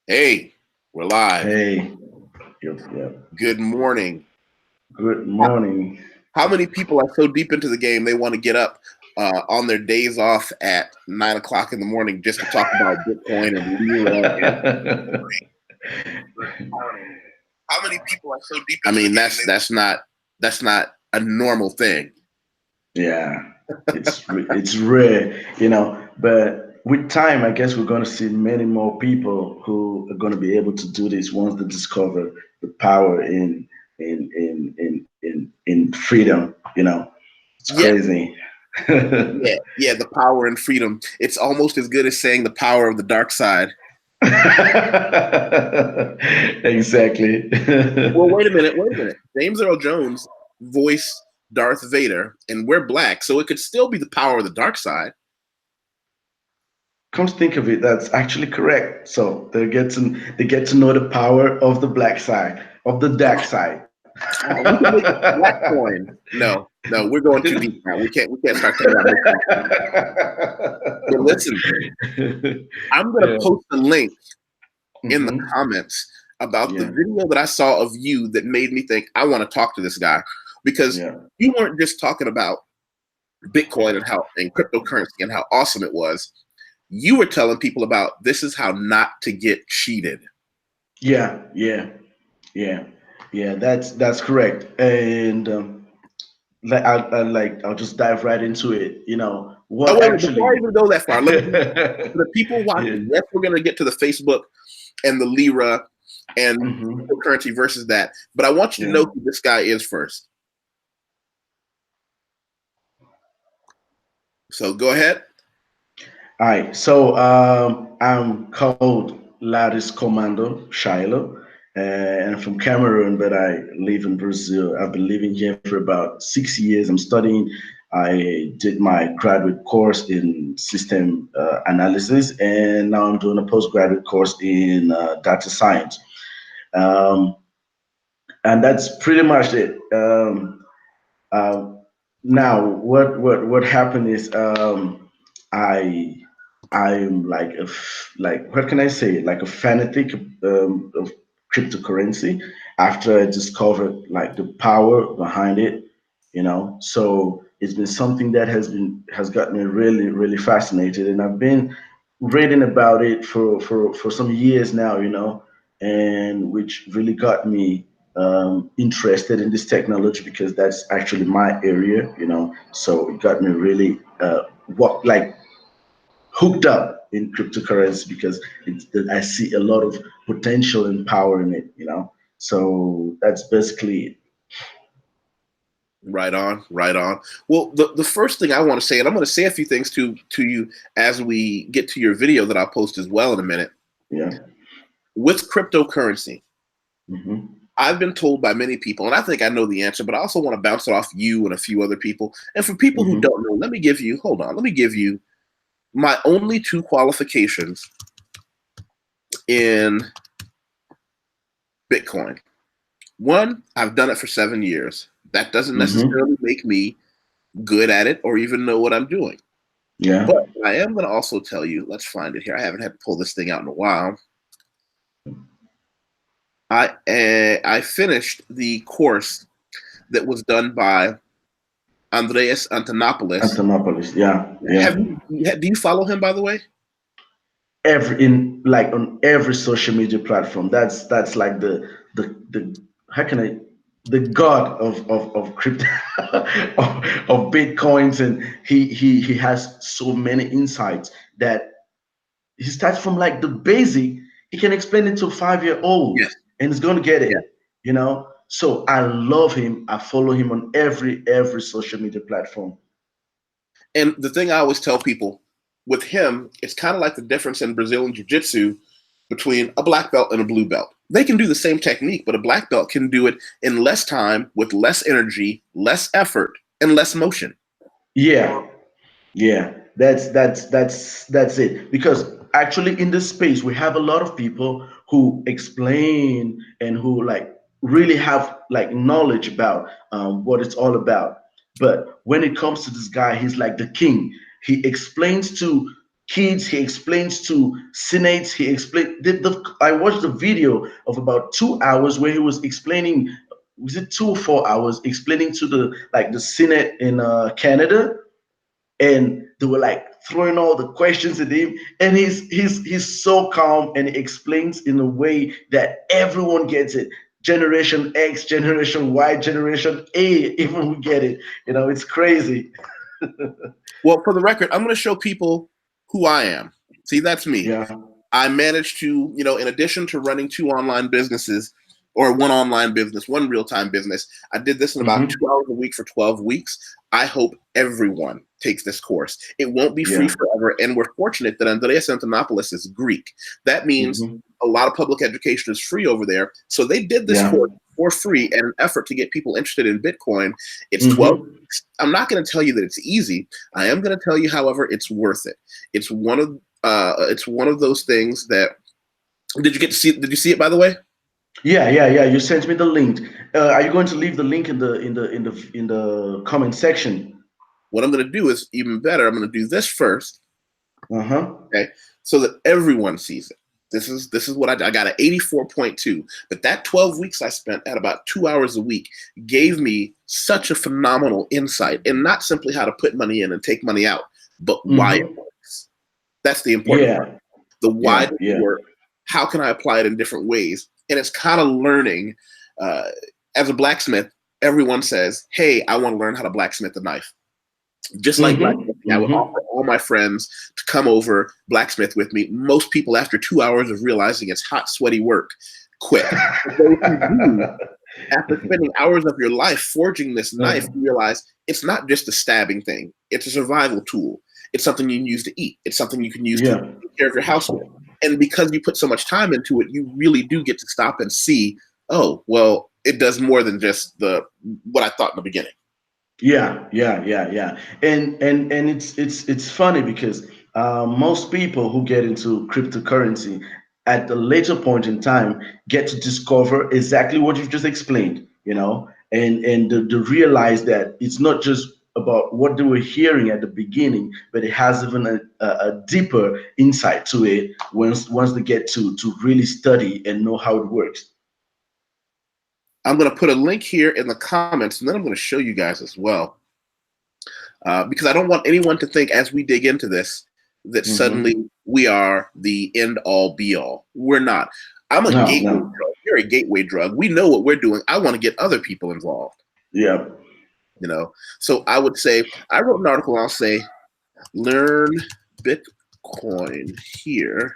Hey, we're live. Hey, yep. Good morning. Good How, morning. how many people are so deep into the game they want to get up on their days off at 9 o'clock in the morning just to talk about Bitcoin and Libra? How many people are so deep? I mean, that's not a normal thing. Yeah, it's rare, but with time, I guess we're going to see many more people who are going to be able to do this once they discover the power in freedom. It's Yeah, crazy. yeah. The power and freedom. It's almost as good as saying the power of the dark side. Exactly. Well, wait a minute. James Earl Jones voiced Darth Vader, and we're black, so it could still be the power of the dark side. Come to think of it, that's actually correct. So they get to know the power of the black side, of the dark side. We can make it black coin. No, we're going too deep now. We can't start talking about Bitcoin. But listen, I'm gonna Yeah. post a link in the Hmm. comments about the Yeah. video that I saw of you that made me think I want to talk to this guy, because Yeah. you weren't just talking about Bitcoin and cryptocurrency and how awesome it was. You were telling people about this is how not to get cheated. Yeah. Yeah. Yeah. Yeah. That's correct. And I'll just dive right into it. Oh What wait, before I actually? even go that far, let me for the people Yeah. watching. Yes, we're gonna get to the Facebook and the Libra and Hmm. cryptocurrency versus that, but I want you to Yeah. know who this guy is first. So go ahead. All right, so I'm called Laris Commando Shiloh, and I'm from Cameroon, but I live in Brazil. I've been living here for about 6 years. I'm studying. I did my graduate course in system analysis, and now I'm doing a postgraduate course in data science. Um, and that's pretty much it. Uh, Now, what happened is I I'm like like what can I say, like a fanatic of cryptocurrency after I discovered like the power behind it, So it's been something that has got me really fascinated, and I've been reading about it for some years now, and which really got me interested in this technology because that's actually my area. So it got me really what like hooked up in cryptocurrency because I see a lot of potential and power in it. So that's basically it. Right on, right on. Well, the first thing I want to say, and I'm going to say a few things to you as we get to your video that I'll post as well in a minute. Yeah. With cryptocurrency, Hmm. I've been told by many people, and I think I know the answer, but I also want to bounce it off you and a few other people. And for people who Hmm. don't know, let me give you my only two qualifications in Bitcoin. One, I've done it for 7 years. That doesn't Hmm. necessarily make me good at it or even know what I'm doing. Yeah. But I am going to also tell you, let's find it here. I haven't had to pull this thing out in a while. I finished the course that was done by Andreas Antonopoulos. Antonopoulos. Yeah. Yeah. Do you follow him, by the way? Every in like on every social media platform. That's like the how can I the god of crypto of bitcoins, and he has so many insights that he starts from like the basic. He can explain it to a 5 year old Yes. and he's gonna get Yeah. it. So I love him. I follow him on every social media platform. And the thing I always tell people with him, it's kind of like the difference in Brazilian Jiu Jitsu between a black belt and a blue belt. They can do the same technique, but a black belt can do it in less time, with less energy, less effort, and less motion. Yeah. Yeah, that's it. Because actually, in this space, we have a lot of people who explain and who like really have like knowledge about what it's all about. But when it comes to this guy, he's like the king. He explains to kids, he explains to senates, he explained. I watched the video of about 2 hours where he was explaining. Was it 2 or 4 hours explaining to the Senate in Canada, and they were like throwing all the questions at him, and he's so calm, and he explains in a way that everyone gets it. Generation X, Generation Y, Generation A, even we get it. It's crazy. Well, for the record, I'm going to show people who I am. See, that's me. Yeah. I managed to, in addition to running 2 online businesses, or 1 online business, 1 real-time business, I did this in about 2 hours a week for 12 weeks. I hope everyone takes this course. It won't be free forever, and we're fortunate that Andreas Antonopoulos is Greek. That means a lot of public education is free over there. So they did this course for free in an effort to get people interested in Bitcoin. It's 12 weeks. I'm not going to tell you that it's easy. I am going to tell you, however, it's worth it. It's one of those things that. Did you see it, by the way? Yeah. You sent me the link. Are you going to leave the link in the comment section? What I'm going to do is even better. I'm going to do this first. Okay. So that everyone sees it. This is what I got, an 84.2. But that 12 weeks I spent at about 2 hours a week gave me such a phenomenal insight, and not simply how to put money in and take money out, but why it works. That's the important part. The why does it work? How can I apply it in different ways? And it's kind of learning. As a blacksmith, everyone says, "Hey, I want to learn how to blacksmith a knife." Just like blacksmithing, I would offer all my friends to come over, blacksmith with me. Most people, after 2 hours of realizing it's hot, sweaty work, quit. After spending hours of your life forging this knife, you realize it's not just a stabbing thing. It's a survival tool. It's something you can use to eat. It's something you can use to take care of your household. And because you put so much time into it, you really do get to stop and see, oh, well, it does more than just what I thought in the beginning. Yeah. And it's funny because most people who get into cryptocurrency at the later point in time get to discover exactly what you've just explained, and to realize that it's not just about what they were hearing at the beginning, but it has even a deeper insight to it once they get to really study and know how it works. I'm going to put a link here in the comments, and then I'm going to show you guys as well. Because I don't want anyone to think as we dig into this that suddenly we are the end all be all. We're not. I'm a gateway drug. You're a gateway drug. We know what we're doing. I want to get other people involved. Yeah. So I would say, I wrote an article, I'll say, learn Bitcoin here.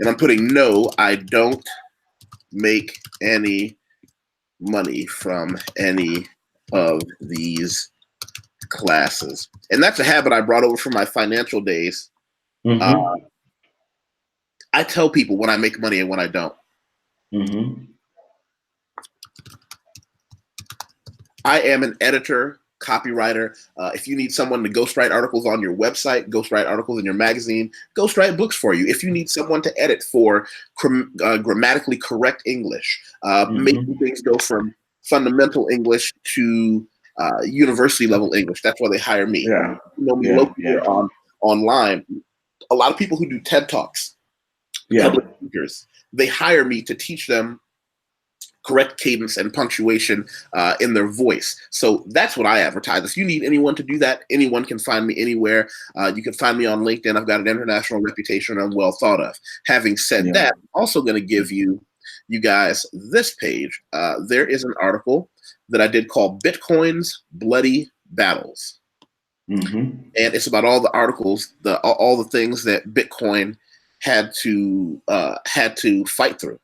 And I'm putting, no, I don't make any money from any of these classes. And that's a habit I brought over from my financial days. I tell people when I make money and when I don't. I am an editor, copywriter. If you need someone to ghostwrite articles on your website, ghostwrite articles in your magazine, ghostwrite books for you. If you need someone to edit for grammatically correct English, making things go from fundamental English to university level English, that's why they hire me. You know me locally or online. A lot of people who do TED Talks, public speakers, they hire me to teach them correct cadence and punctuation in their voice. So that's what I advertise. If you need anyone to do that, anyone can find me anywhere. You can find me on LinkedIn. I've got an international reputation. I'm well thought of. Having said that, I'm also going to give you guys this page. There is an article that I did called Bitcoin's Bloody Battles. And it's about all the articles, all the things that Bitcoin had to fight through.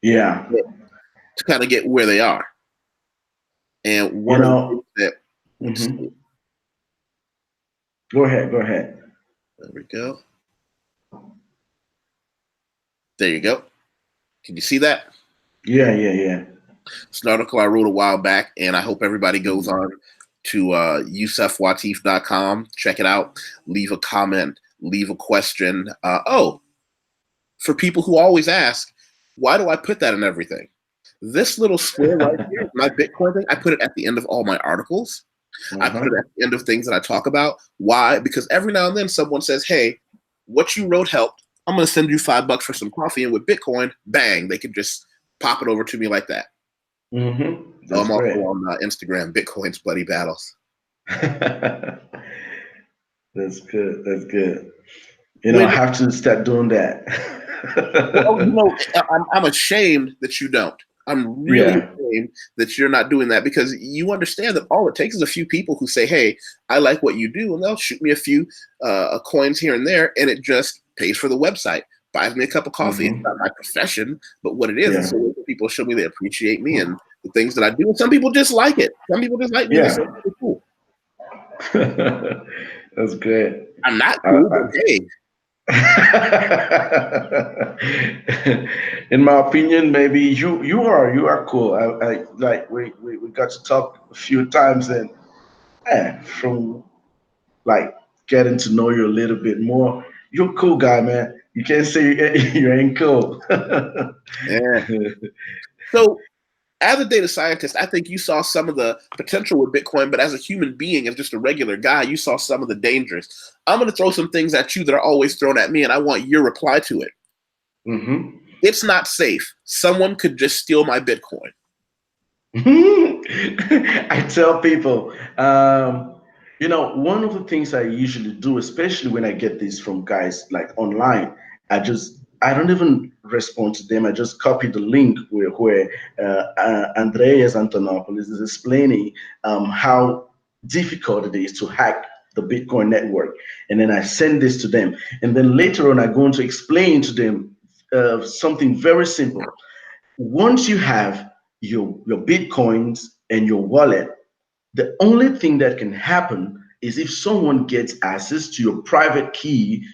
To kind of get where they are. And one of the things that Go ahead. There we go. There you go. Can you see that? Yeah. It's an article I wrote a while back, and I hope everybody goes on to YusefWateef.com. Check it out. Leave a comment. Leave a question. For people who always ask, why do I put that in everything? This little square right here, my Bitcoin thing, I put it at the end of all my articles I put it at the end of things that I talk about. Why? Because every now and then someone says, hey, what you wrote helped. I'm going to send you $5 for some coffee. And with Bitcoin, bang, they can just pop it over to me like that. So I'm also great. on Instagram, Bitcoin's Bloody Battles. That's good. That's good. You know, I have to start doing that. Well, you know, I'm ashamed that you don't. I'm really ashamed that you're not doing that, because you understand that all it takes is a few people who say, hey, I like what you do, and they'll shoot me a few coins here and there, and it just pays for the website, buys me a cup of coffee. It's not my profession, but what it is, it's a way for people to show me they appreciate me and the things that I do. And some people just like it. Some people just like me. They say, it's cool. That's good. I'm not cool, but hey. In my opinion, maybe you are cool. I like we got to talk a few times, and from like getting to know you a little bit more, you're a cool guy, man. You can't say you ain't cool. Yeah. So, as a data scientist, I think you saw some of the potential with Bitcoin, but as a human being, as just a regular guy, you saw some of the dangers. I'm going to throw some things at you that are always thrown at me, and I want your reply to it. It's not safe. Someone could just steal my Bitcoin. I tell people, you know, one of the things I usually do, especially when I get these from guys like online, I don't even respond to them. I just copy the link where Andreas Antonopoulos is explaining how difficult it is to hack the Bitcoin network. And then I send this to them. And then later on, I'm going to explain to them something very simple. Once you have your Bitcoins and your wallet, the only thing that can happen is if someone gets access to your private key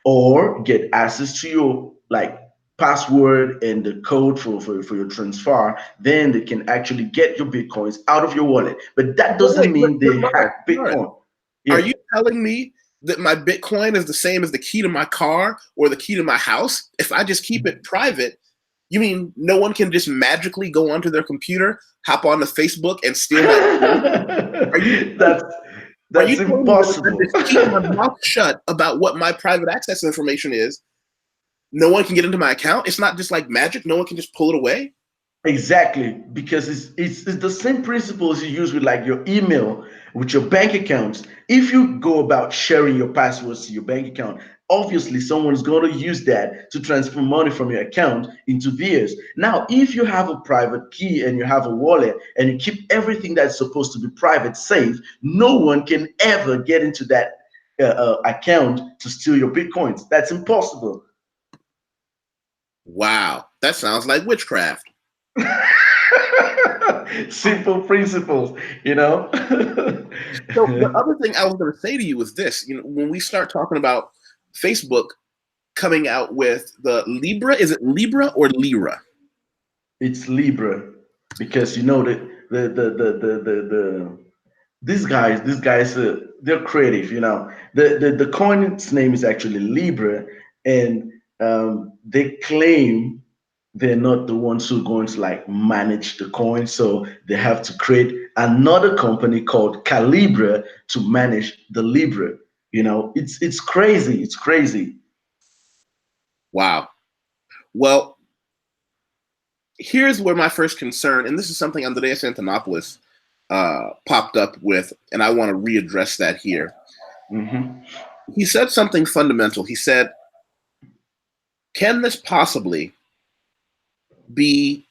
or get access to your like password and the code for your transfer, then they can actually get your Bitcoins out of your wallet. But that doesn't mean they hack Bitcoin. Are you telling me that my Bitcoin is the same as the key to my car or the key to my house? If I just keep it private, you mean no one can just magically go onto their computer, hop onto Facebook, and steal my That's impossible. Just keep my mouth shut about what my private access information is? No one can get into my account? It's not just like magic. No one can just pull it away? Exactly, because it's the same principles you use with like your email, with your bank accounts. If you go about sharing your passwords to your bank account, obviously someone's going to use that to transfer money from your account into theirs. Now, if you have a private key and you have a wallet and you keep everything that's supposed to be private safe, no one can ever get into that account to steal your Bitcoins. That's impossible. Wow, that sounds like witchcraft. Simple principles, you know. So the other thing I was going to say to you was this: you know, when we start talking about Facebook coming out with the Libra, is it Libra or Lira? It's Libra, because you know these guys they're creative. You know, the coin's name is actually Libra, and they claim they're not the ones who are going to like manage the coin, so they have to create another company called Calibra to manage the Libra. You know, it's crazy. It's crazy. Wow. Well, here's where my first concern, and this is something Andreas Antonopoulos popped up with, and I want to readdress that here. He said something fundamental. He said, can this possibly be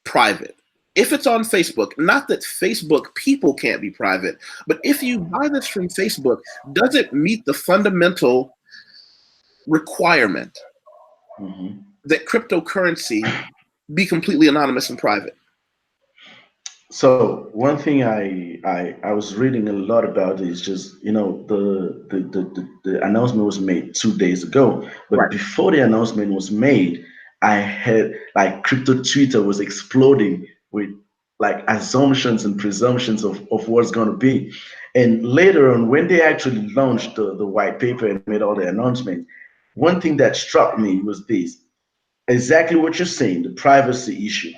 private? If it's on Facebook, not that Facebook people can't be private, but if you buy this from Facebook, does it meet the fundamental requirement that cryptocurrency be completely anonymous and private? So one thing I was reading a lot about is just, you know, the announcement was made 2 days ago, but before the announcement was made, I had like crypto Twitter was exploding with like assumptions and presumptions of what's going to be. And later on, when they actually launched the white paper and made all the announcements, one thing that struck me was this: exactly what you're saying, the privacy issue.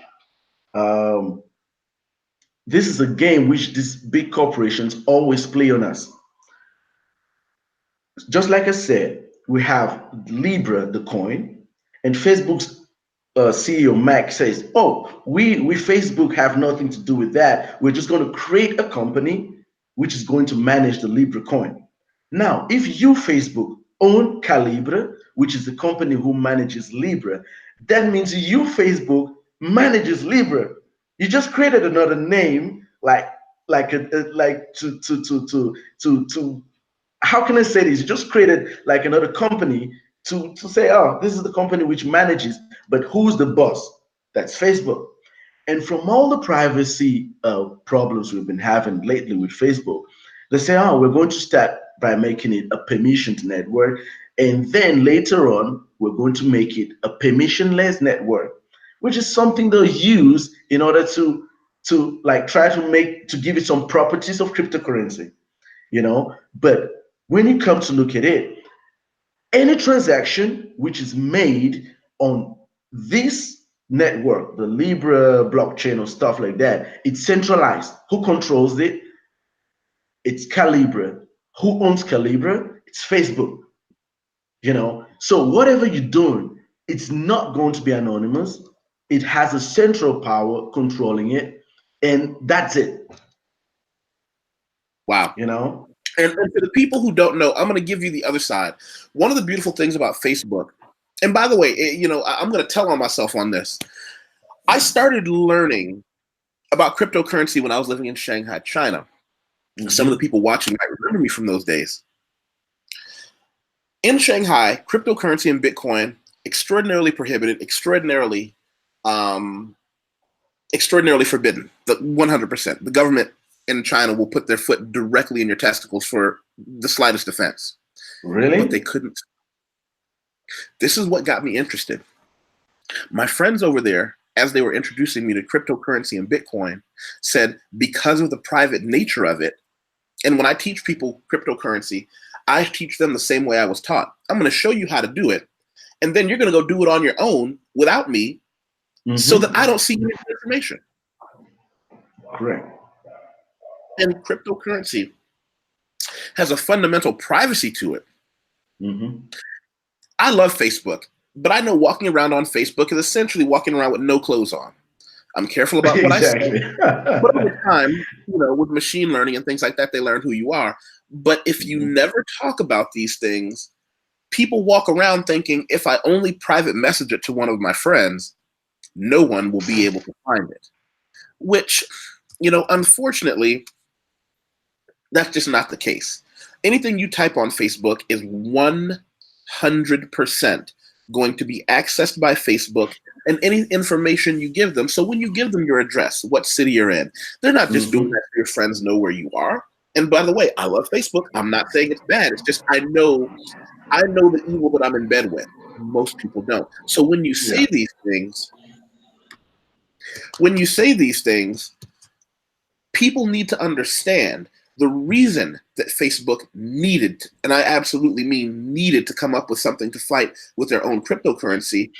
this is a game which these big corporations always play on us. Just like I said, we have Libra, the coin, and Facebook's CEO Mac says, "Oh, we Facebook have nothing to do with that. We're just going to create a company which is going to manage the Libra coin." Now, if you Facebook own Calibra, which is the company who manages Libra, that means you Facebook manages Libra. You just created another name, like to how can I say this? You just created like another company to say, oh, this is the company which manages, but who's the boss? That's Facebook. And from all the privacy problems we've been having lately with Facebook, they say, oh, we're going to start by making it a permissioned network. And then later on, we're going to make it a permissionless network, which is something they'll use in order to like try to give it some properties of cryptocurrency, you know. But when you come to look at it, any transaction which is made on this network, the Libra blockchain or stuff like that, it's centralized. Who controls it? It's Calibra. Who owns Calibra? It's Facebook. You know, so whatever you're doing, it's not going to be anonymous. It has a central power controlling it, and that's it. Wow. You know, and for the people who don't know, I'm going to give you the other side. One of the beautiful things about Facebook, and by the way, I'm going to tell on myself on this. I started learning about cryptocurrency when I was living in Shanghai, China. Some of the people watching might remember me from those days. In Shanghai, cryptocurrency and Bitcoin, extraordinarily prohibited, extraordinarily forbidden, 100%. The government in China will put their foot directly in your testicles for the slightest offense. really? But they couldn't. This is what got me interested. My friends over there, as they were introducing me to cryptocurrency and Bitcoin, said because of the private nature of it, and when I teach people cryptocurrency, I teach them the same way I was taught. I'm going to show you how to do it, and then you're going to go do it on your own without me, so that I don't see any information. Correct. And cryptocurrency has a fundamental privacy to it. I love Facebook, but I know walking around on Facebook is essentially walking around with no clothes on. I'm careful about what I say. But over time, with machine learning and things like that, they learn who you are. But if you never talk about these things, people walk around thinking if I only private message it to one of my friends, no one will be able to find it. Which, unfortunately, that's just not the case. Anything you type on Facebook is 100% going to be accessed by Facebook and any information you give them. So when you give them your address, what city you're in, they're not just doing that so your friends know where you are. And by the way, I love Facebook. I'm not saying it's bad. It's just I know the evil that I'm in bed with. Most people don't. So when you say these things, people need to understand the reason that Facebook needed, and I absolutely mean needed, to come up with something to fight with their own cryptocurrency.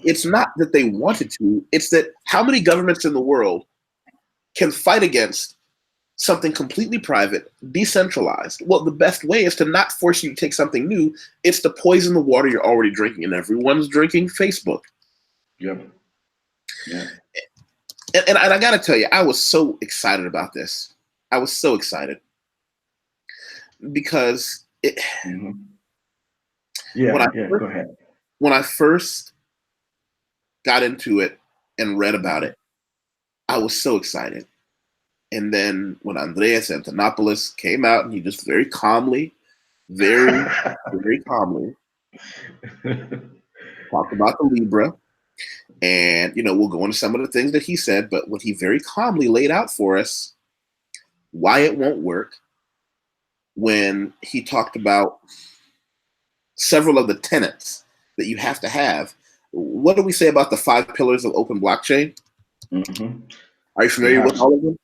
It's not that they wanted to, it's that how many governments in the world can fight against something completely private, decentralized? Well, the best way is to not force you to take something new. It's to poison the water you're already drinking, and everyone's drinking Facebook. Yep. Yeah. And I got to tell you, I was so excited about this. I was so excited because go ahead. When I first got into it and read about it, I was so excited. And then when Andreas Antonopoulos came out, and he just very calmly, very, very calmly talked about the Libra. And, we'll go into some of the things that he said, but when he very calmly laid out for us why it won't work, when he talked about several of the tenets that you have to have, what do we say about the 5 pillars of open blockchain? Are you familiar with all of them?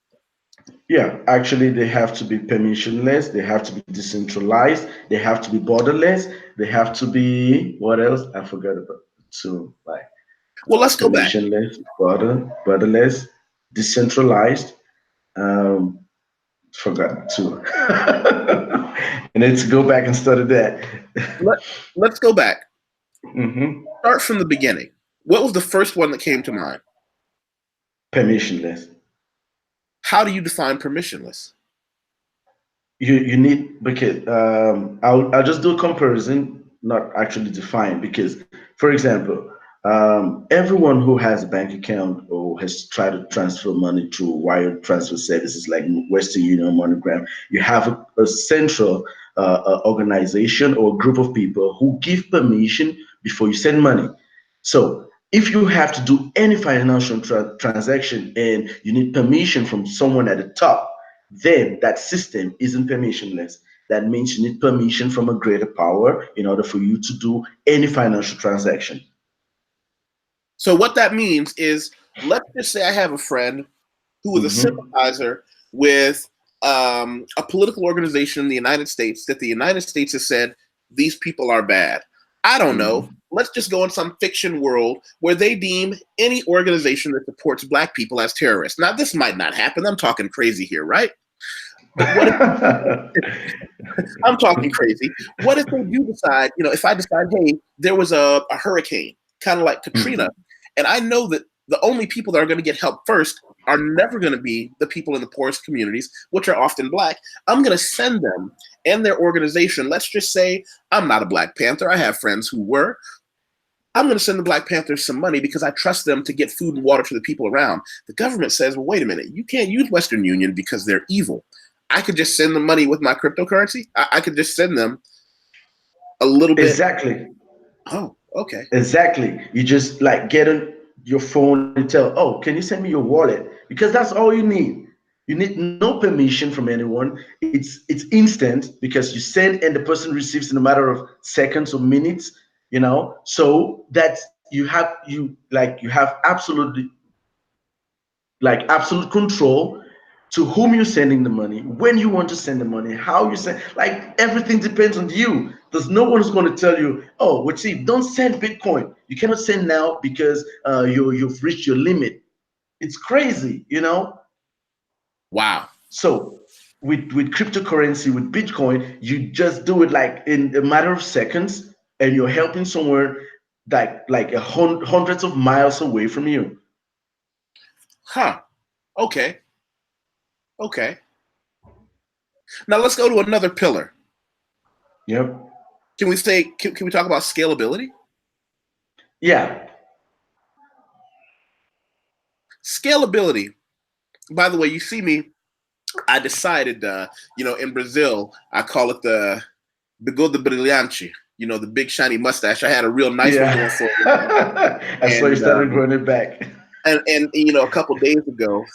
Yeah, actually, they have to be permissionless, they have to be decentralized, they have to be borderless, they have to be, what else? I forgot about two. Well, let's go back. Permissionless, borderless, decentralized, Um, Forgot to. I need to go back and study that. Let's go back. Hmm. Start from the beginning. What was the first one that came to mind? Permissionless. How do you define permissionless? You need, because I'll just do a comparison, not actually define, because for example, everyone who has a bank account or has tried to transfer money through wire transfer services like Western Union, MoneyGram, you have a central organization or group of people who give permission before you send money. So if you have to do any financial transaction and you need permission from someone at the top, then that system isn't permissionless. That means you need permission from a greater power in order for you to do any financial transaction. So what that means is, let's just say I have a friend who is a Hmm. sympathizer with a political organization in the United States that the United States has said these people are bad. I don't know. Hmm. Let's just go in some fiction world where they deem any organization that supports Black people as terrorists. Now, this might not happen. I'm talking crazy here, right? But what if I'm talking crazy? What if they do decide, if I decide, hey, there was a hurricane, kind of like Katrina, and I know that the only people that are going to get help first are never going to be the people in the poorest communities, which are often Black. I'm going to send them and their organization. Let's just say I'm not a Black Panther. I have friends who were. I'm going to send the Black Panthers some money because I trust them to get food and water to the people around. The government says, well, wait a minute, you can't use Western Union because they're evil. I could just send them money with my cryptocurrency. I could just send them a little bit. Exactly. Oh, okay. Exactly. You just like get on your phone and tell, oh, can you send me your wallet? Because that's all you need. You need no permission from anyone. It's instant because you send and the person receives in a matter of seconds or minutes, So that's you have absolute control to whom you're sending the money, when you want to send the money, how you send. Like everything depends on you. There's no one who's going to tell you, "Oh, wait, see, don't send Bitcoin. You cannot send now because you've reached your limit." It's crazy. Wow. So with cryptocurrency, with Bitcoin, you just do it like in a matter of seconds, and you're helping someone like hundreds of miles away from you. Huh. Okay. Okay. Now let's go to another pillar. Yep. Can we say? Can we talk about scalability? Yeah. Scalability. By the way, you see me. I decided, in Brazil, I call it the bigode brilhante. The big shiny mustache. I had a real nice one going Yeah. for it, I saw you and started growing it back. a couple days ago,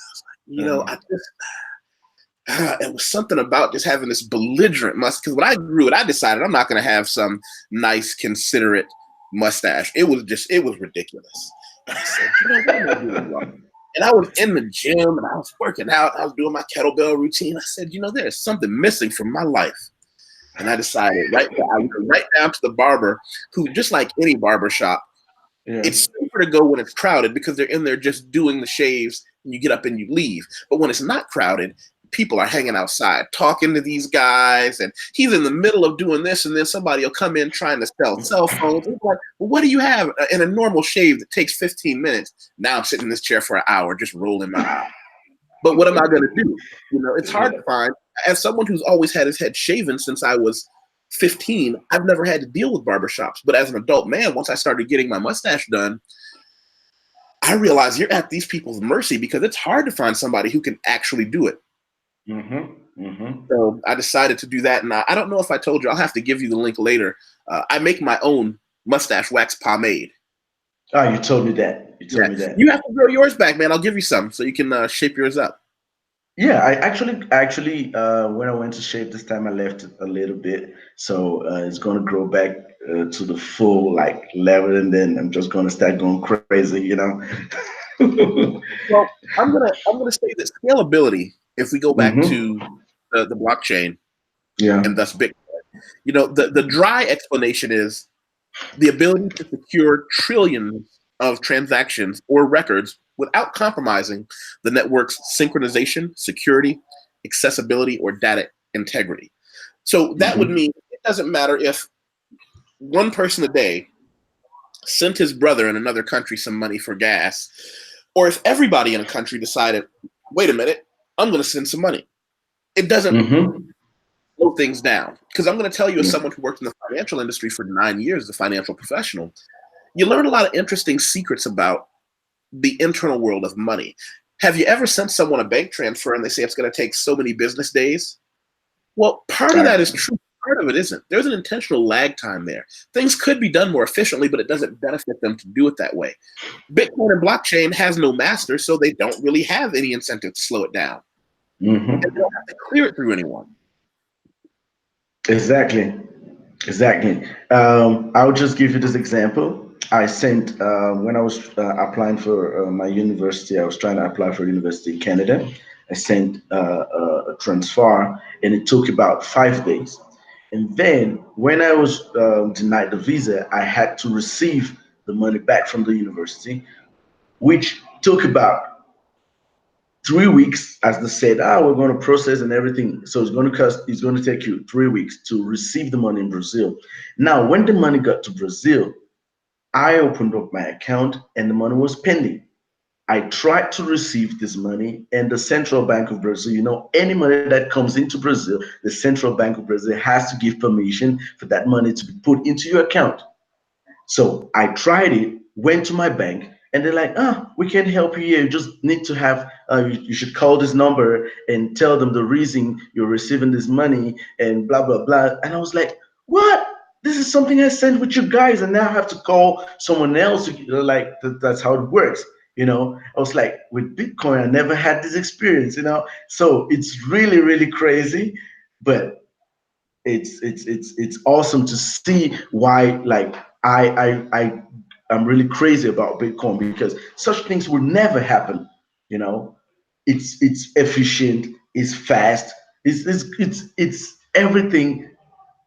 I just it was something about just having this belligerent mustache. Because when I grew it, I decided I'm not going to have some nice, considerate mustache. It was ridiculous. And I said, what am I doing wrong? And I was in the gym and I was working out. I was doing my kettlebell routine. I said, there's something missing from my life. And I decided I went right down to the barber, who, just like any barber shop, Yeah. it's safer to go when it's crowded because they're in there just doing the shaves and you get up and you leave. But when it's not crowded, people are hanging outside talking to these guys, and he's in the middle of doing this, and then somebody will come in trying to sell cell phones. It's like, well, what do you have in a normal shave that takes 15 minutes? Now I'm sitting in this chair for an hour just rolling my eyes. But what am I going to do? It's hard to find. As someone who's always had his head shaven since I was 15, I've never had to deal with barbershops. But as an adult man, once I started getting my mustache done, I realized you're at these people's mercy because it's hard to find somebody who can actually do it. Mm-hmm. Mm-hmm. So I decided to do that. And I don't know if I told you, I'll have to give you the link later. I make my own mustache wax pomade. Oh, you told me that. You Yeah. told me that. You have to grow yours back, man. I'll give you some so you can shape yours up. Yeah, I actually, when I went to shave this time, I left it a little bit, so it's gonna grow back to the full like level, and then I'm just gonna start going crazy. Well, I'm gonna say that scalability, if we go back Mm-hmm. to the blockchain Yeah. and thus Bitcoin, the dry explanation is the ability to secure trillions of transactions or records without compromising the network's synchronization, security, accessibility, or data integrity. So that would mean it doesn't matter if one person a day sent his brother in another country some money for gas, or if everybody in a country decided, wait a minute, I'm going to send some money. It doesn't slow things down. Because I'm going to tell you, as someone who worked in the financial industry for 9 years as a financial professional, you learn a lot of interesting secrets about the internal world of money. Have you ever sent someone a bank transfer and they say it's going to take so many business days? Well, part of that is true. Part of it isn't. There's an intentional lag time there. Things could be done more efficiently, but it doesn't benefit them to do it that way. Bitcoin and blockchain has no master, so they don't really have any incentive to slow it down. And they don't have to clear it through anyone. Exactly. I'll just give you this example. I sent, when I was applying for my university, I was trying to apply for university in Canada. I sent a transfer, and it took about 5 days. And then when I was denied the visa, I had to receive the money back from the university, which took about 3 weeks, as they said, we're going to process and everything. So it's going to take you 3 weeks to receive the money in Brazil. Now, when the money got to Brazil, I opened up my account and the money was pending. I tried to receive this money, and the Central Bank of Brazil, any money that comes into Brazil, the Central Bank of Brazil has to give permission for that money to be put into your account. So I tried it, went to my bank, and they're like, we can't help you here. You just need to have, you should call this number and tell them the reason you're receiving this money and blah, blah, blah. And I was like, what? This is something I sent with you guys, and now I have to call someone else. Like, that's how it works. I was like, with Bitcoin, I never had this experience, So it's really, really crazy, but it's awesome to see why, like, I'm really crazy about Bitcoin, because such things will never happen. It's efficient, it's fast, it's everything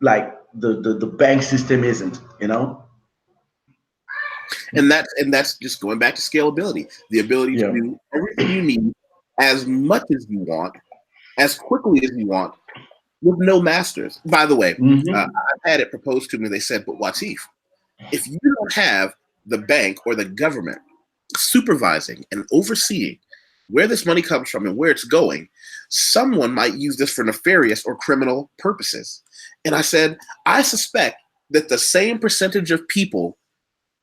like the bank system isn't. And that's just going back to scalability, the ability to do everything you need as much as you want, as quickly as you want, with no masters. By the way, I've had it proposed to me. They said, but YusefWateef, if you don't have the bank or the government supervising and overseeing where this money comes from and where it's going, someone might use this for nefarious or criminal purposes. And I said, I suspect that the same percentage of people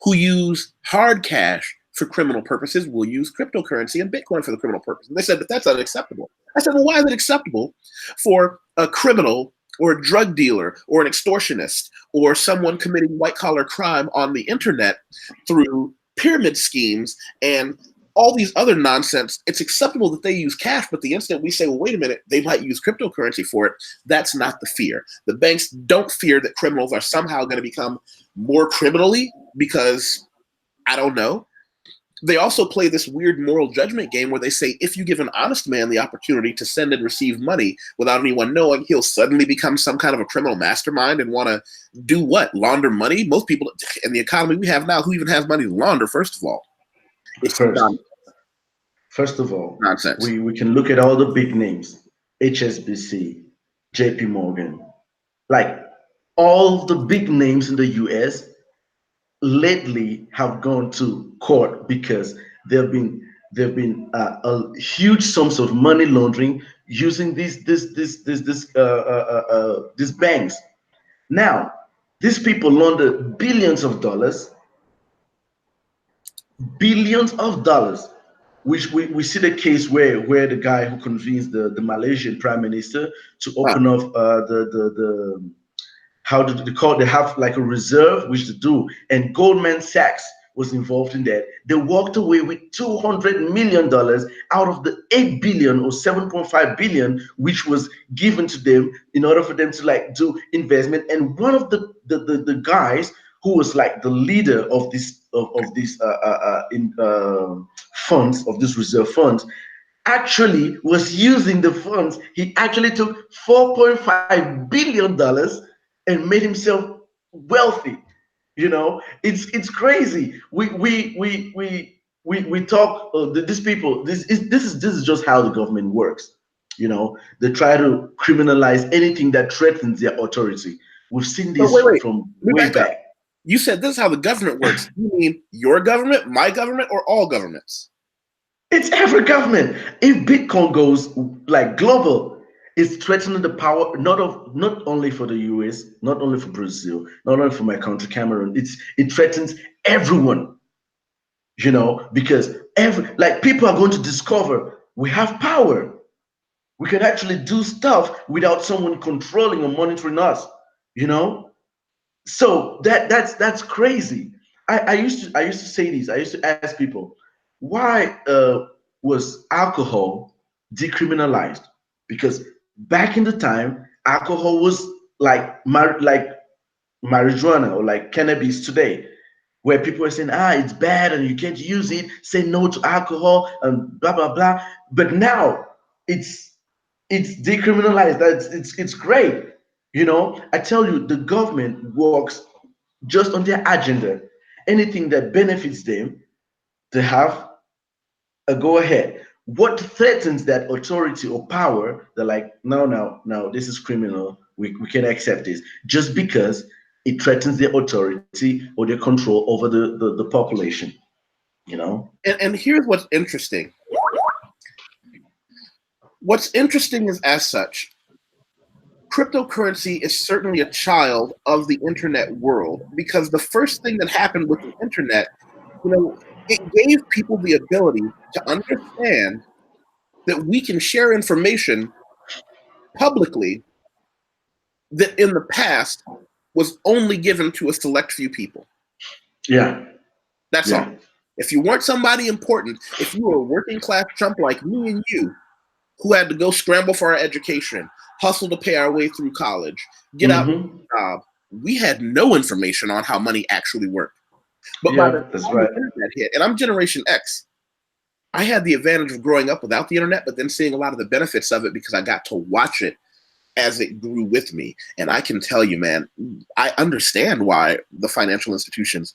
who use hard cash for criminal purposes will use cryptocurrency and Bitcoin for the criminal purpose. And they said, but that's unacceptable. I said, well, why is it acceptable for a criminal or a drug dealer or an extortionist or someone committing white-collar crime on the internet through pyramid schemes and all these other nonsense? It's acceptable that they use cash, but the instant we say, well, wait a minute, they might use cryptocurrency for it, that's not the fear. The banks don't fear that criminals are somehow going to become more criminally because, I don't know. They also play this weird moral judgment game where they say, if you give an honest man the opportunity to send and receive money without anyone knowing, he'll suddenly become some kind of a criminal mastermind and want to do what? Launder money? Most people in the economy we have now, who even has money to launder, first of all? It's First of all, nonsense. We can look at all the big names, HSBC, JP Morgan, like all the big names in the US lately have gone to court because there have been a huge sums of money laundering using these banks. Now, these people launder billions of dollars, which we see the case where the guy who convinced the Malaysian prime minister to open up the how do they call it? They have like a reserve, which they do, and Goldman Sachs was involved in that. They walked away with $200 million out of the 8 billion or 7.5 billion, which was given to them in order for them to like do investment. And one of the guys who was like the leader of this funds, of this reserve funds, actually was using the funds. He actually took $4.5 billion and made himself wealthy. It's crazy. We we talk these people. This is just how the government works. They try to criminalize anything that threatens their authority. We've seen But this wait, from let me way back up. back. You said this is how the government works. You mean your government, my government, or all governments? It's every government. If Bitcoin goes like global, it's threatening the power not only for the US, not only for Brazil, not only for my country, Cameroon. It threatens everyone, because people are going to discover we have power. We can actually do stuff without someone controlling or monitoring us, you know? So that's crazy. I used to say this. I used to ask people, why was alcohol decriminalized? Because back in the time, alcohol was like marijuana or like cannabis today, where people are saying, it's bad and you can't use it, say no to alcohol and blah blah blah. But now it's it's decriminalized. It's great. I tell you, the government works just on their agenda. Anything that benefits them, they have a go ahead. What threatens that authority or power, they're like, no, no, no, this is criminal. We can't accept this just because it threatens their authority or their control over the population, And here's what's interesting. What's interesting is, as such, cryptocurrency is certainly a child of the internet world, because the first thing that happened with the internet, it gave people the ability to understand that we can share information publicly that in the past was only given to a select few people. Yeah. That's Yeah. all. If you weren't somebody important, if you were a working class chump like me and you, who had to go scramble for our education, hustle to pay our way through college, get out of a job, we had no information on how money actually worked. But by the Yeah, that's time right. the internet hit, and I'm Generation X, I had the advantage of growing up without the internet, but then seeing a lot of the benefits of it because I got to watch it as it grew with me. And I can tell you, man, I understand why the financial institutions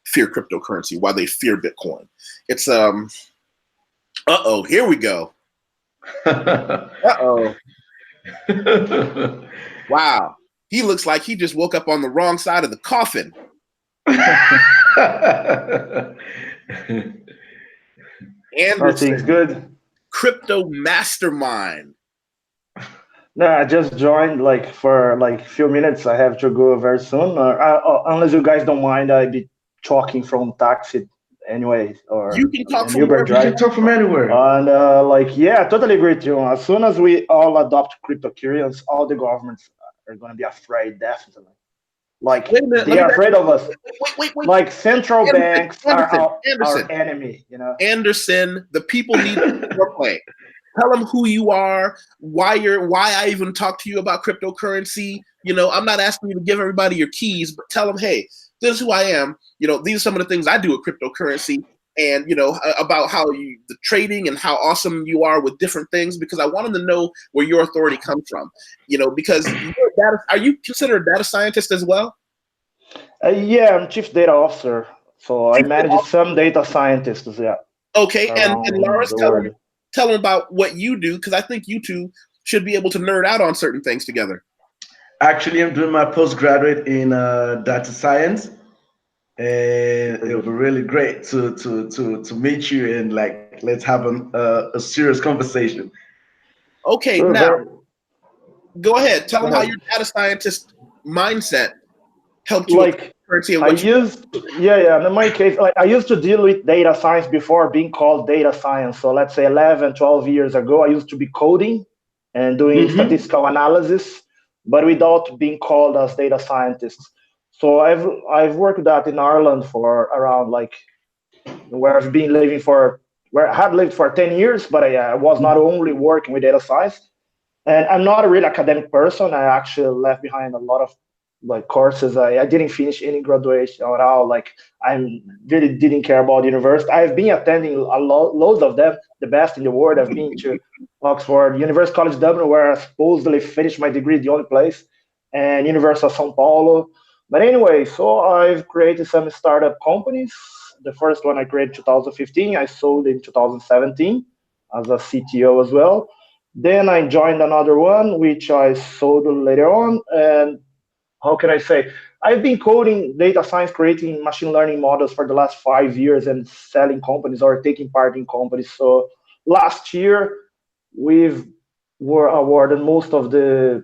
fear cryptocurrency, why they fear Bitcoin. It's here we go. Wow. He looks like he just woke up on the wrong side of the coffin. Nothing's good. Crypto mastermind. No, I just joined for a few minutes. I have to go very soon. Unless you guys don't mind, I'll be talking from taxi anyway, or you can talk from Uber drive. You can talk from anywhere. And I totally agree with you. As soon as we all adopt cryptocurrency, all the governments are going to be afraid, definitely. They are afraid of us. Wait. Central banks are our enemy, Anderson, the people need to play. Tell them who you are, why I even talk to you about cryptocurrency. I'm not asking you to give everybody your keys, but tell them, hey, this is who I am. These are some of the things I do with cryptocurrency, and about how the trading and how awesome you are with different things, because I want them to know where your authority comes from. Because are you considered a data scientist as well? Yeah, I'm chief data officer, so I manage some data scientists. Yeah. Okay, and Lars, tell them about what you do, because I think you two should be able to nerd out on certain things together. Actually, I'm doing my postgraduate in data science, and it will be really great to meet you and let's have a serious conversation. Okay, sure, now go ahead. Tell them how your data scientist mindset helped you with currency and in my case, I used to deal with data science before being called data science. So let's say 11, 12 years ago, I used to be coding and doing statistical analysis, but without being called as data scientists. So I've worked that in Ireland for around where I've been living where I had lived for 10 years, but I was not only working with data science. And I'm not a real academic person. I actually left behind a lot of courses. I didn't finish any graduation at all. I really didn't care about university. I've been attending loads of them, the best in the world. I've been to Oxford, University College Dublin, where I supposedly finished my degree, the only place, and University of São Paulo. But anyway, so I've created some startup companies The first one I created 2015. I sold in 2017 as a CTO as well. Then I joined another one, which I sold later on. And how can I say? I've been coding data science, creating machine learning models for the last 5 years and selling companies or taking part in companies. So last year, we were awarded most of the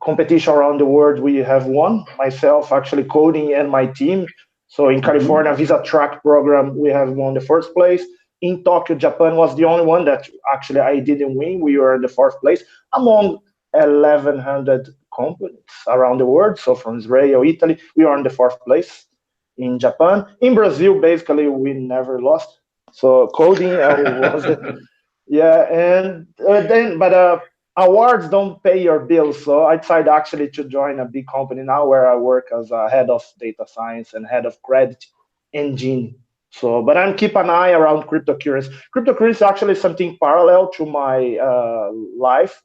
competition around the world. We have won, myself actually coding and my team. So in California, Visa Track program, we have won the first place. In Tokyo, Japan was the only one that actually I didn't win. We were in the fourth place among 1,100 companies around the world. So from Israel, Italy, we are in the fourth place. In Japan, in Brazil, basically we never lost. So coding was and then awards don't pay your bills. So I tried actually to join a big company now where I work as a head of data science and head of credit engine. So, but I'm keep an eye around cryptocurrency. Cryptocurrency is actually something parallel to my life.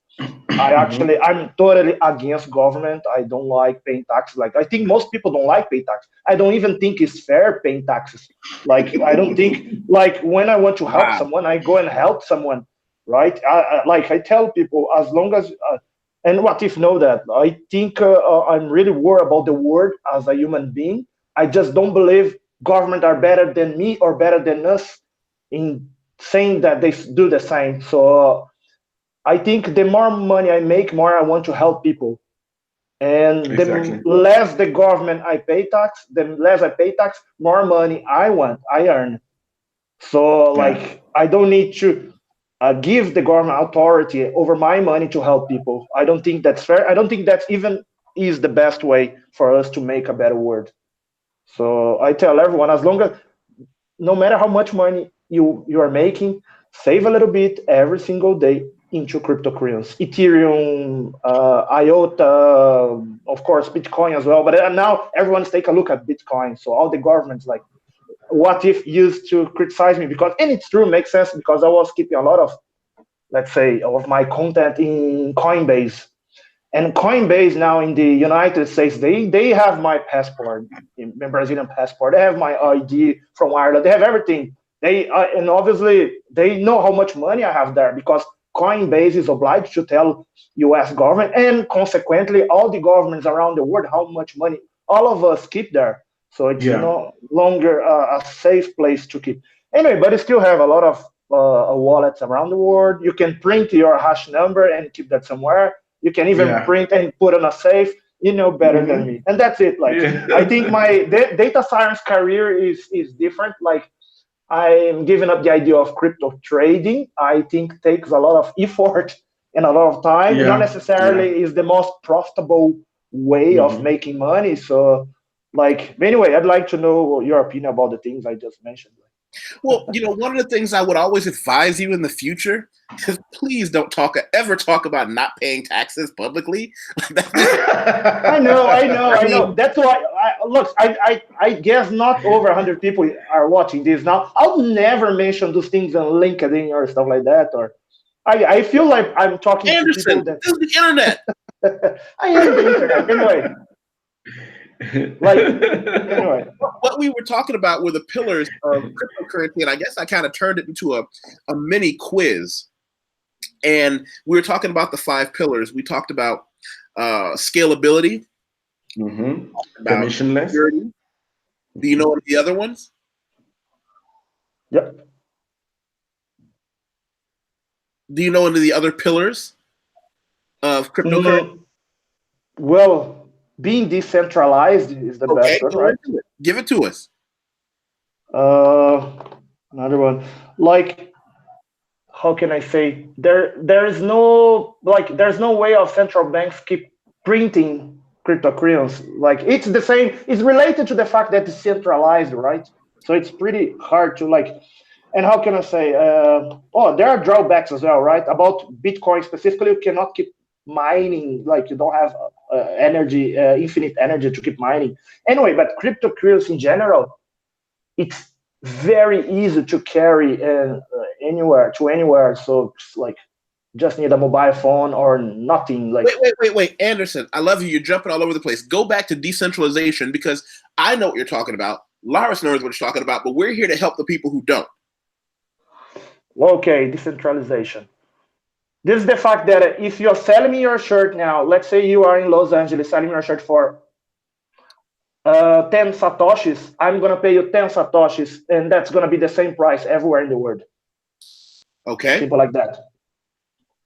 I'm totally against government. I don't like paying taxes. Like, I think most people don't like paying taxes. I don't even think it's fair paying taxes. Like, I don't think, like, when I want to help someone, I go and help someone, right? I tell people, as long as, and Wateef know that, I think I'm really worried about the world as a human being. I just don't believe government are better than me or better than us in saying that they do the same. So I think the more money I make, more I want to help people. And the less the government I pay tax, the less I pay tax, more money I earn. So I don't need to give the government authority over my money to help people. I don't think that's fair. I don't think that even is the best way for us to make a better world. So I tell everyone, as long as, no matter how much money you are making, save a little bit every single day into cryptocurrency, Ethereum, IOTA, of course, BitCoin as well. But now everyone's take a look at BitCoin. So all the governments, like, Wateef used to criticize me because, and it's true, makes sense, because I was keeping a lot of, let's say, of my content in Coinbase. And Coinbase now in the United States, they have my passport, my Brazilian passport. They have my ID from Ireland. They have everything. And obviously they know how much money I have there, because Coinbase is obliged to tell U.S. government, and consequently all the governments around the world, how much money all of us keep there. So it's no longer a safe place to keep. Anyway, but you still have a lot of wallets around the world. You can print your hash number and keep that somewhere. You can even print and put on a safe. You know better than me. And that's it. Like, I think my data science career is different. Like, I'm giving up the idea of crypto trading. I think takes a lot of effort and a lot of time. Not necessarily is the most profitable way of making money. So, like, anyway, I'd like to know your opinion about the things I just mentioned. Well, one of the things I would always advise you in the future is please don't ever talk about not paying taxes publicly. I know. That's why, I guess not over 100 people are watching this now. I'll never mention those things on LinkedIn or stuff like that. Or I feel like I'm talking Anderson, to people that... This is the internet. I am the internet. Anyway. Anyway, what we were talking about were the pillars of cryptocurrency, and I guess I kind of turned it into a mini quiz. And we were talking about the 5 pillars. We talked about scalability, permissionless. Security. Do you know what the other ones? Yep. Do you know any of the other pillars of cryptocurrency? Well, being decentralized is the best one, right? Give it to us. Another one. Like, how can I say? There's no way of central banks keep printing cryptocurrency. Like, it's the same. It's related to the fact that it's centralized, right? So it's pretty hard to, like. And how can I say? There are drawbacks as well, right? About BitCoin specifically, you cannot keep mining. Like, you don't have infinite energy to keep mining. Anyway, but cryptocurrency in general, it's very easy to carry anywhere. So it's like, just need a mobile phone or nothing. Like, wait, Anderson, I love you. You're jumping all over the place. Go back to decentralization, because I know what you're talking about. Lars knows what he's talking about, but we're here to help the people who don't. Okay, decentralization. This is the fact that if you're selling me your shirt now, let's say you are in Los Angeles selling your shirt for 10 Satoshis, I'm going to pay you 10 Satoshis, and that's going to be the same price everywhere in the world. Okay. Simple like that.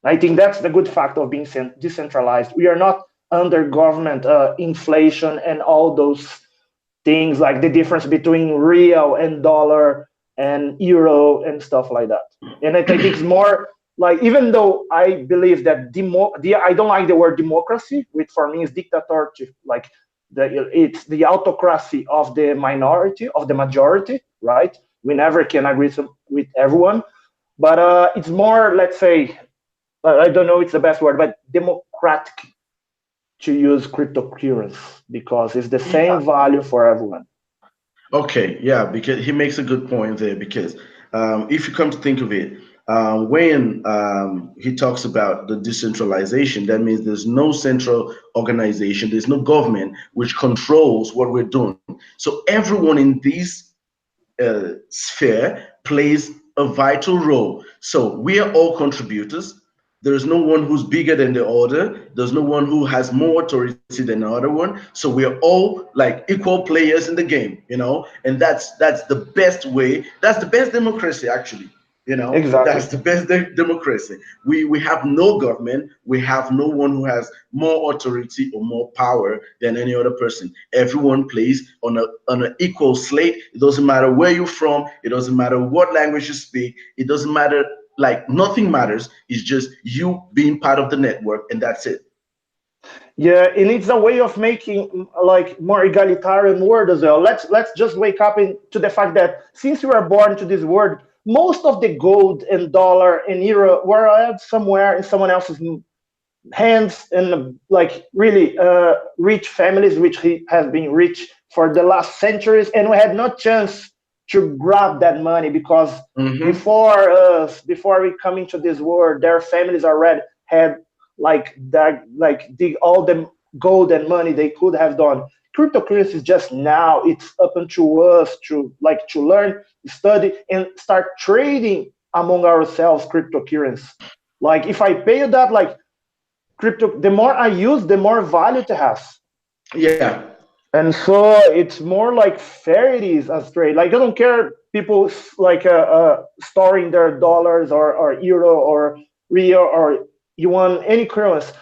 I think that's the good fact of being decentralized. We are not under government inflation and all those things, like the difference between real and dollar and euro and stuff like that. And I think it's more like, even though I believe that I don't like the word democracy, which for me is dictatorship, like it's the autocracy of the minority, of the majority, right? We never can agree with everyone, but it's more, let's say, I don't know it's the best word, but democratic to use cryptocurrency because it's the same value for everyone. Okay, yeah, because he makes a good point there. Because if you come to think of it, when he talks about the decentralization, that means there's no central organization, there's no government which controls what we're doing. So everyone in this sphere plays a vital role. So we are all contributors. There's no one who's bigger than the other. There's no one who has more authority than the other one. So we're all like equal players in the game, and that's the best way. That's the best democracy, actually. Exactly. That's the best democracy. We have no government. We have no one who has more authority or more power than any other person. Everyone plays on an equal slate. It doesn't matter where you're from. It doesn't matter what language you speak. It doesn't matter. Like, nothing matters. It's just you being part of the network, and that's it. Yeah, and it's a way of making like more egalitarian world as well. Let's just wake up to the fact that since we were born to this world, most of the gold and dollar and euro were somewhere in someone else's hands, and like really rich families which have been rich for the last centuries, and we had no chance to grab that money because before us, before we come into this world, their families already had like all the gold and money they could have done. Cryptocurrency is just now, it's up to us to learn, study, and start trading among ourselves cryptocurrency. Like if I pay you that, like crypto, the more I use, the more value it has. Yeah. And so it's more like fair it is as trade. Like I don't care people like storing their dollars or euro or real or yuan, any currency.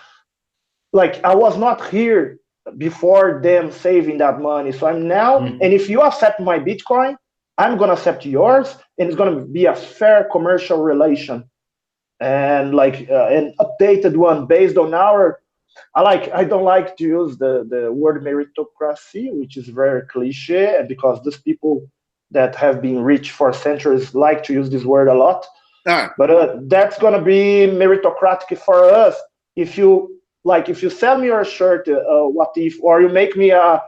Like I was not here before them saving that money. So I'm now, and if you accept my Bitcoin, I'm gonna accept yours, and it's gonna be a fair commercial relation, and like an updated one based on our. I don't like to use the word meritocracy, which is very cliche, because these people that have been rich for centuries like to use this word a lot. But that's gonna be meritocratic for us if you sell me your shirt, what if, or you make me a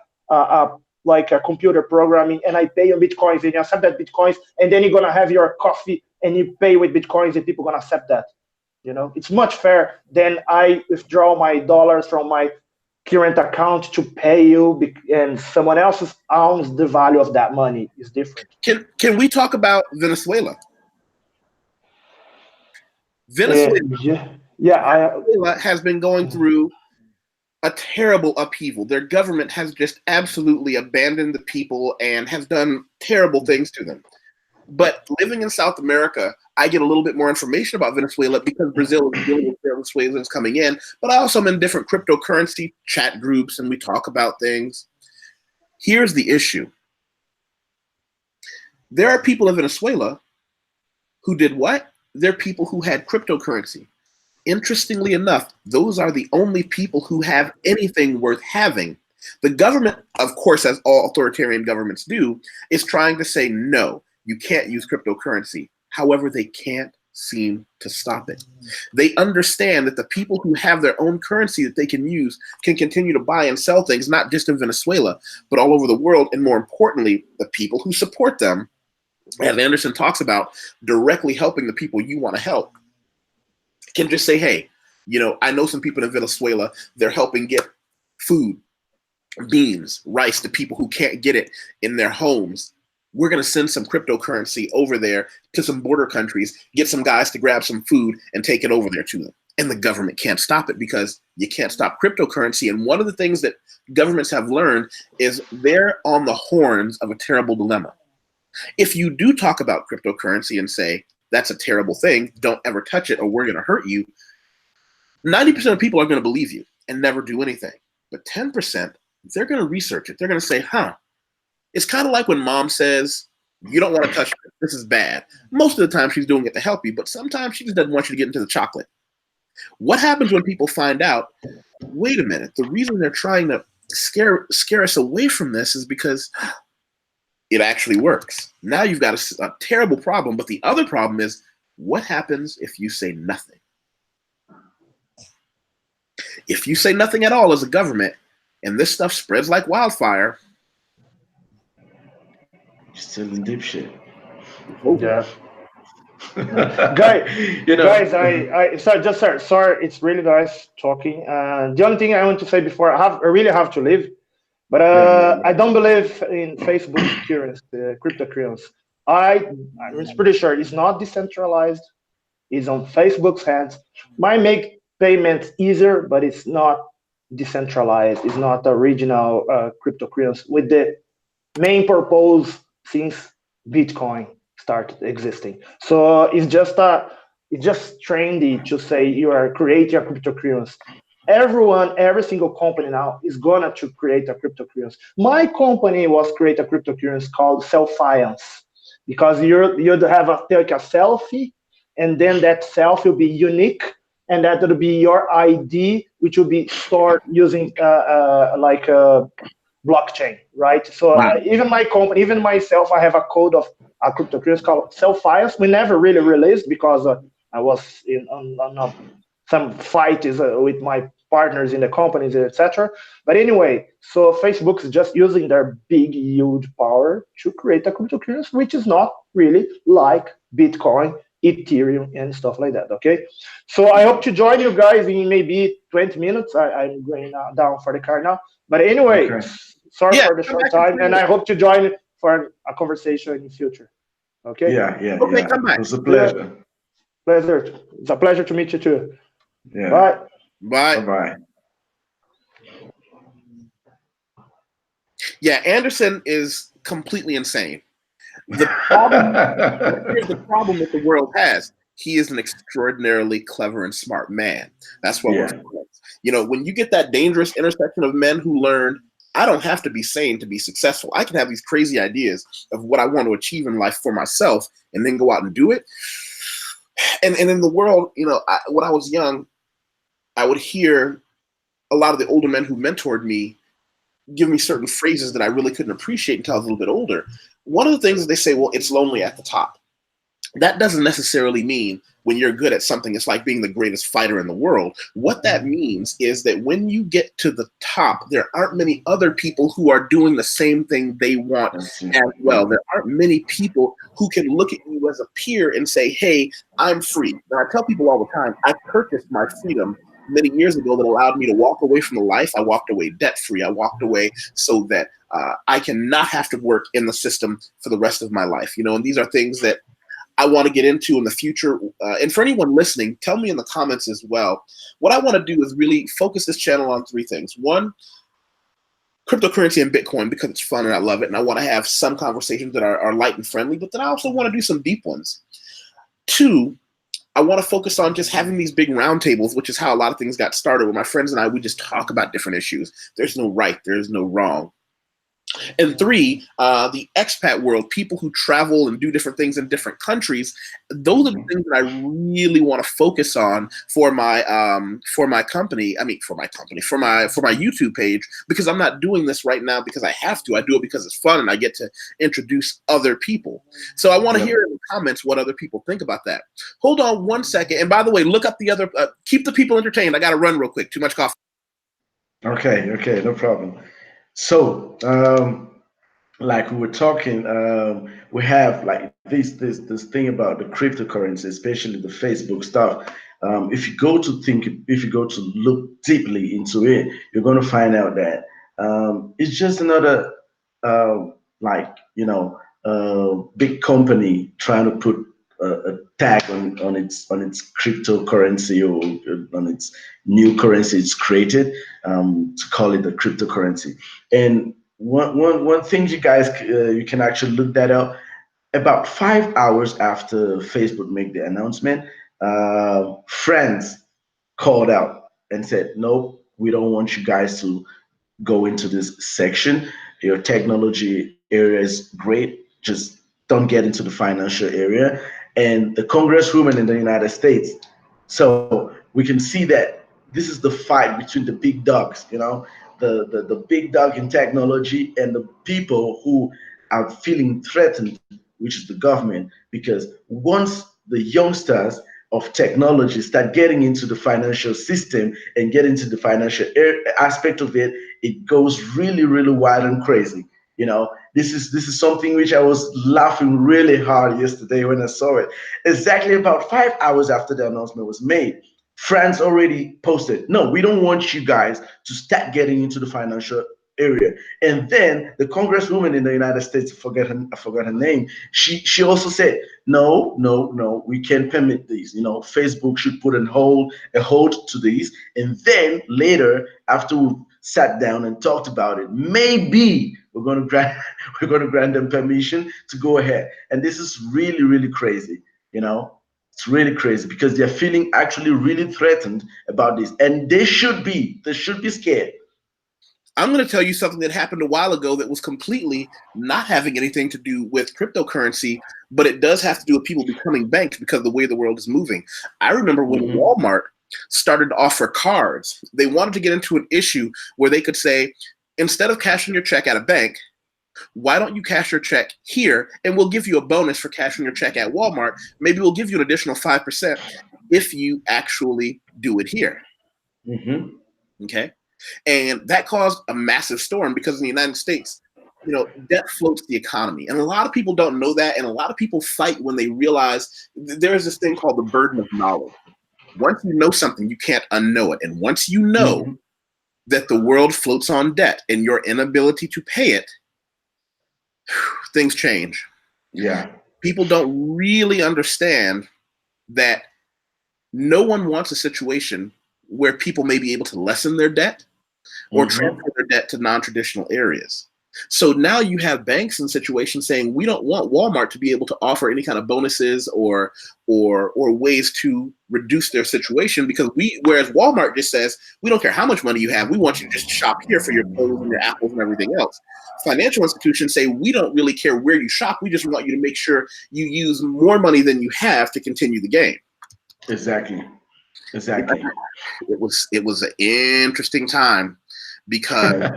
computer programming, and I pay you Bitcoins, and you accept that Bitcoins, and then you're gonna have your coffee and you pay with Bitcoins, and people gonna accept that. It's much fair than I withdraw my dollars from my current account to pay you, and someone else owns the value of that money. Is different. Can we talk about Venezuela? Venezuela has been going through a terrible upheaval. Their government has just absolutely abandoned the people and has done terrible things to them. But living in South America, I get a little bit more information about Venezuela because Brazil is dealing with Venezuelans coming in. But I also am in different cryptocurrency chat groups, and we talk about things. Here's the issue. There are people in Venezuela who did what? They're people who had cryptocurrency. Interestingly enough, those are the only people who have anything worth having. The government, of course, as all authoritarian governments do, is trying to say, no, you can't use cryptocurrency. However, they can't seem to stop it. They understand that the people who have their own currency that they can use can continue to buy and sell things, not just in Venezuela, but all over the world. And more importantly, the people who support them, as Anderson talks about, directly helping the people you want to help, can just say, hey, I know some people in Venezuela, they're helping get food. beans, rice to people who can't get it in their homes. We're going to send some cryptocurrency over there to some border countries, get some guys to grab some food and take it over there to them. And the government can't stop it because you can't stop cryptocurrency. And one of the things that governments have learned is they're on the horns of a terrible dilemma. If you do talk about cryptocurrency and say, that's a terrible thing, don't ever touch it or we're going to hurt you, 90% of people are going to believe you and never do anything. But 10%, they're going to research it. They're going to say, huh, it's kind of like when mom says, you don't want to touch it. This is bad. Most of the time she's doing it to help you, but sometimes she just doesn't want you to get into the chocolate. What happens when people find out, wait a minute, the reason they're trying to scare us away from this is because it actually works. Now you've got a terrible problem, but the other problem is, what happens if you say nothing? If you say nothing at all as a government, and this stuff spreads like wildfire, you're still in deep shit. Yeah. Guys, sorry, it's really nice talking. The only thing I want to say before I really have to leave, but I don't believe in Facebook currency, cryptocurrency. I'm pretty sure it's not decentralized. It's on Facebook's hands. Might make payments easier, but it's not decentralized. It's not original cryptocurrency with the main purpose since BitCoin started existing. So it's just trendy to say you are creating a cryptocurrency. Every single company now is gonna to create a cryptocurrency. My company was create a cryptocurrency called Self-Finance, because you'd have take a selfie, and then that selfie will be unique, and that will be your ID, which will be stored using like a blockchain, right? So even my company, even myself, I have a code of a cryptocurrency called Self-Finance. We never really released because I was on some fight with my partners in the companies, etc. But anyway, so Facebook is just using their big, huge power to create a cryptocurrency, which is not really like Bitcoin, Ethereum, and stuff like that, okay? So I hope to join you guys in maybe 20 minutes. I'm going down for the car now. But anyway, sorry for the short time, and I hope to join for a conversation in the future. Okay? Okay, come back. It was a pleasure. Pleasure. It's a pleasure to meet you too. Yeah. Bye. Bye. Bye-bye. Yeah, Anderson is completely insane. The problem, here's the problem that the world has. He is an extraordinarily clever and smart man. That's what we're for. You know, when you get that dangerous intersection of men who learn, I don't have to be sane to be successful. I can have these crazy ideas of what I want to achieve in life for myself and then go out and do it. And in the world, you know, when I was young, I would hear a lot of the older men who mentored me give me certain phrases that I really couldn't appreciate until I was a little bit older. One of the things that they say, well, it's lonely at the top. That doesn't necessarily mean when you're good at something, it's like being the greatest fighter in the world. What that means is that when you get to the top, there aren't many other people who are doing the same thing they want as well. There aren't many people who can look at you as a peer and say, hey, I'm free. Now, I tell people all the time, I purchased my freedom many years ago that allowed me to walk away from the life. I walked away debt-free. I walked away so that I can not have to work in the system for the rest of my life. You know, and these are things that I want to get into in the future. And for anyone listening, tell me in the comments as well. What I want to do is really focus this channel on three things. One, cryptocurrency and Bitcoin, because it's fun and I love it. And I want to have some conversations that are light and friendly, but then I also want to do some deep ones. Two, I want to focus on just having these big roundtables, which is how a lot of things got started. Where my friends and I, we just talk about different issues. There's no right, there's no wrong. And three, the expat world, people who travel and do different things in different countries. Those are the things that I really want to focus on for my company. I mean, for my YouTube page, because I'm not doing this right now because I have to. I do it because it's fun and I get to introduce other people. So I want to hear in the comments what other people think about that. Hold on one second. And by the way, look up the other. Keep the people entertained. I got to run real quick. Too much coffee. Okay, no problem. So, like we were talking, we have like this thing about the cryptocurrency, especially the Facebook stuff. If you go to look deeply into it, you're going to find out that It's just another like big company trying to put a tag on its cryptocurrency or on its new currency it's created, to call it a cryptocurrency. And one thing you guys you can actually look that up. About 5 hours after Facebook made the announcement, France called out and said, "Nope, we don't want you guys to go into this section. Your technology area is great. Just don't get into the financial area." And the congresswoman in the United States. So we can see that this is the fight between the big dogs, the big dog in technology and the people who are feeling threatened, which is the government. Because once the youngsters of technology start getting into the financial system and get into the financial aspect of it, it goes really, really wild and crazy. This is something which I was laughing really hard yesterday when I saw it. Exactly about 5 hours after the announcement was made, France already posted, "No, we don't want you guys to start getting into the financial area." And then the congresswoman in the United States, I forgot her name. She also said, "No, no, no, we can't permit these. Facebook should put a hold to these, and then later, after we sat down and talked about it, maybe we're going to grant we're going to grant them permission to go ahead." And this is really, really crazy. It's really crazy because they're feeling actually really threatened about this, and they should be scared. I'm going to tell you something that happened a while ago that was completely not having anything to do with cryptocurrency, but it does have to do with people becoming banks because of the way the world is moving. I remember when Walmart started to offer cards, they wanted to get into an issue where they could say, instead of cashing your check at a bank, why don't you cash your check here and we'll give you a bonus for cashing your check at Walmart. Maybe we'll give you an additional 5% if you actually do it here. Okay. And that caused a massive storm because in the United States, debt floats the economy. And a lot of people don't know that. And a lot of people fight when they realize there's this thing called the burden of knowledge. Once you know something, you can't unknow it. And once you know that the world floats on debt and your inability to pay it, things change. Yeah. People don't really understand that no one wants a situation where people may be able to lessen their debt or transfer their debt to non-traditional areas. So now you have banks in situations saying, we don't want Walmart to be able to offer any kind of bonuses or ways to reduce their situation because whereas Walmart just says, we don't care how much money you have, we want you to just shop here for your clothes and your apples and everything else. Financial institutions say, we don't really care where you shop, we just want you to make sure you use more money than you have to continue the game. Exactly. It was an interesting time because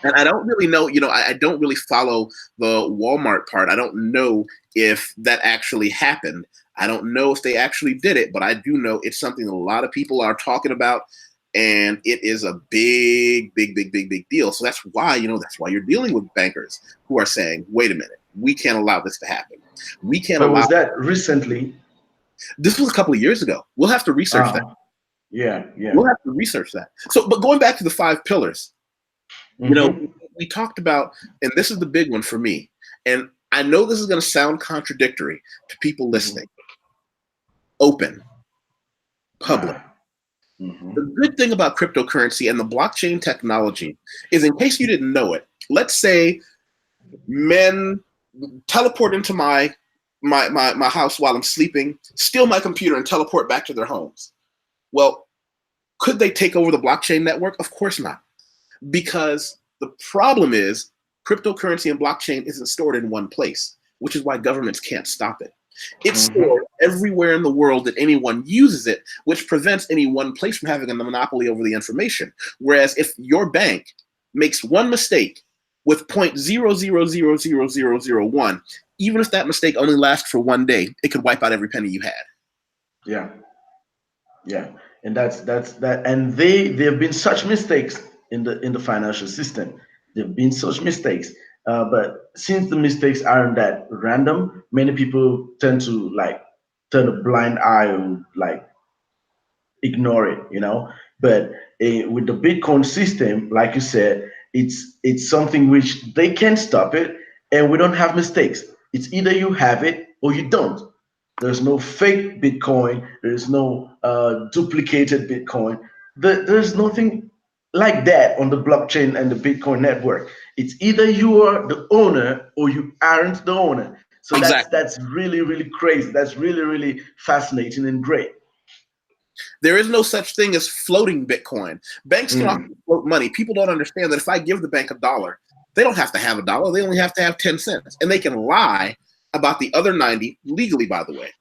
and I don't really know, I don't really follow the Walmart part. I don't know if that actually happened. I don't know if they actually did it, but I do know it's something that a lot of people are talking about, and it is a big, big, big, big, big deal. So that's why, that's why you're dealing with bankers who are saying, wait a minute, we can't allow this to happen. We can't allow. Was that recently? This was a couple of years ago. We'll have to research that. Yeah. We'll have to research that. So, but going back to the 5 pillars, we talked about, and this is the big one for me, and I know this is going to sound contradictory to people listening. Open, public. The good thing about cryptocurrency and the blockchain technology is, in case you didn't know it, let's say men teleport into my house while I'm sleeping, steal my computer, and teleport back to their homes. Well, could they take over the blockchain network? Of course not. Because the problem is cryptocurrency and blockchain isn't stored in one place, which is why governments can't stop it. It's stored everywhere in the world that anyone uses it, which prevents any one place from having a monopoly over the information. Whereas if your bank makes one mistake with 0.000001, even if that mistake only lasts for one day, it could wipe out every penny you had. Yeah. And that's that. And there have been such mistakes in the financial system. There have been such mistakes. But since the mistakes aren't that random, many people tend to turn a blind eye and ignore it, But with the Bitcoin system, like you said, It's something which they can't stop it, and we don't have mistakes. It's either you have it or you don't. There's no fake Bitcoin. There's no duplicated Bitcoin. There's nothing like that on the blockchain and the Bitcoin network. It's either you are the owner or you aren't the owner. So Exactly. that's really, really crazy. That's really, really fascinating and great. There is no such thing as floating Bitcoin. Banks can often float money. People don't understand that if I give the bank $1, they don't have to have $1. They only have to have 10 cents. And they can lie about the other 90, legally, by the way,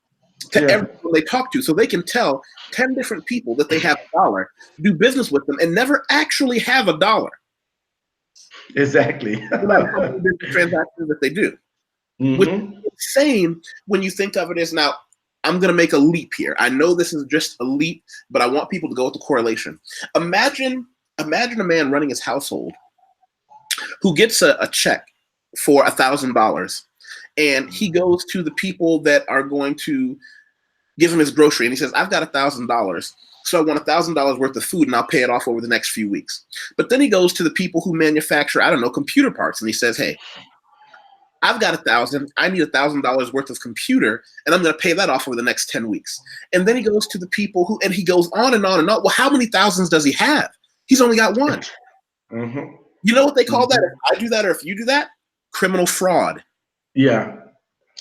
to everyone they talk to. So they can tell 10 different people that they have $1, do business with them, and never actually have $1. Exactly. No matter how many business transactions that they do. Which is insane when you think of it as, now, I'm going to make a leap here. I know this is just a leap, but I want people to go with the correlation. Imagine a man running his household who gets a check for $1,000, and he goes to the people that are going to give him his grocery, and he says, I've got $1,000, so I want $1,000 worth of food, and I'll pay it off over the next few weeks. But then he goes to the people who manufacture, I don't know, computer parts, and he says, hey, I've got $1,000. I need $1,000 worth of computer, and I'm going to pay that off over the next 10 weeks. And then he goes to the people who, and he goes on and on and on. Well, how many thousands does he have? He's only got one. You know what they call that? If I do that or if you do that? Criminal fraud. Yeah,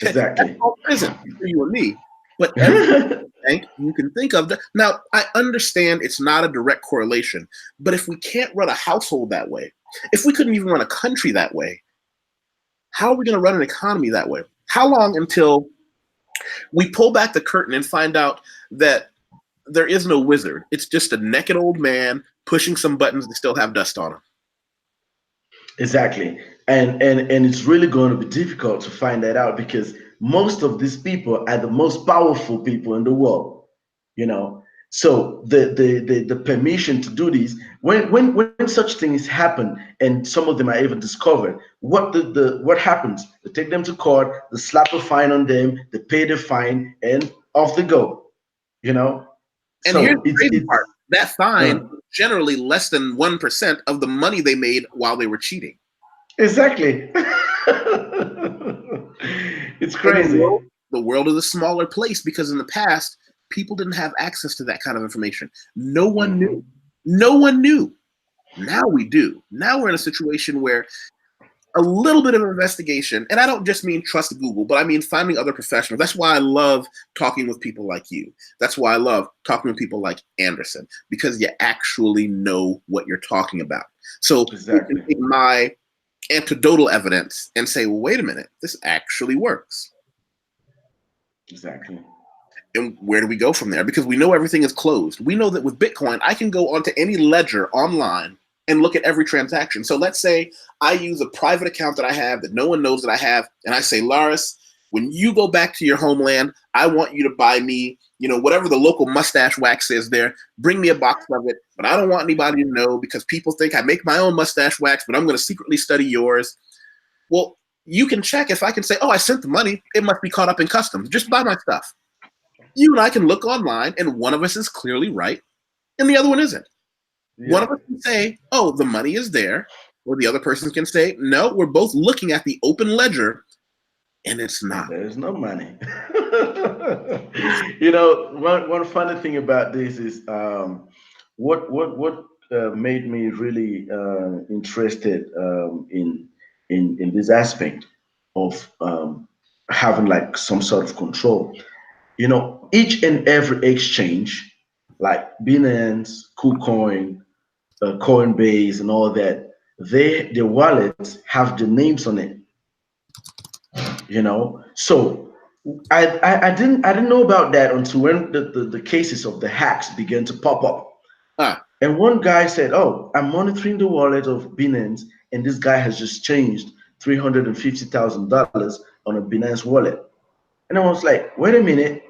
exactly. That's called prison for you and me. But every bank you can think of. Now, I understand it's not a direct correlation, but if we can't run a household that way, if we couldn't even run a country that way, how are we going to run an economy that way? How long until we pull back the curtain and find out that there is no wizard? It's just a naked old man pushing some buttons that still have dust on them. Exactly. And it's really going to be difficult to find that out, because most of these people are the most powerful people in the world, you know. So the permission to do this, when such things happen, and some of them are even discovered, what happens? They take them to court, they slap a fine on them, they pay the fine, and off they go. You know. And so here's the crazy part: that fine generally less than 1% of the money they made while they were cheating. Exactly. It's crazy. The world is a smaller place because in the past, people didn't have access to that kind of information. No one knew. No one knew. Now we do. Now we're in a situation where a little bit of investigation, and I don't just mean trust Google, but I mean finding other professionals. That's why I love talking with people like you. That's why I love talking with people like Anderson, because you actually know what you're talking about. So you can take my anecdotal evidence and say, well, wait a minute, this actually works. Exactly. And where do we go from there? Because we know everything is closed. We know that with Bitcoin, I can go onto any ledger online and look at every transaction. So let's say I use a private account that I have that no one knows that I have, and I say, Laris, when you go back to your homeland, I want you to buy me, you know, whatever the local mustache wax is there, bring me a box of it, but I don't want anybody to know because people think I make my own mustache wax, but I'm going to secretly study yours. Well, you can check if I can say, oh, I sent the money, it must be caught up in customs. Just buy my stuff. You and I can look online, and one of us is clearly right, and the other one isn't. Yeah. One of us can say, oh, the money is there, or the other person can say, no, we're both looking at the open ledger, and it's not. There's no money. You know, one funny thing about this is what made me really interested in this aspect of having like some sort of control. You know, each and every exchange, like Binance, KuCoin, Coinbase, and all that, their wallets have the names on it. You know, so I didn't know about that until when the cases of the hacks began to pop up. And one guy said, oh, I'm monitoring the wallet of Binance, and this guy has just changed $350,000 on a Binance wallet. And I was like, wait a minute,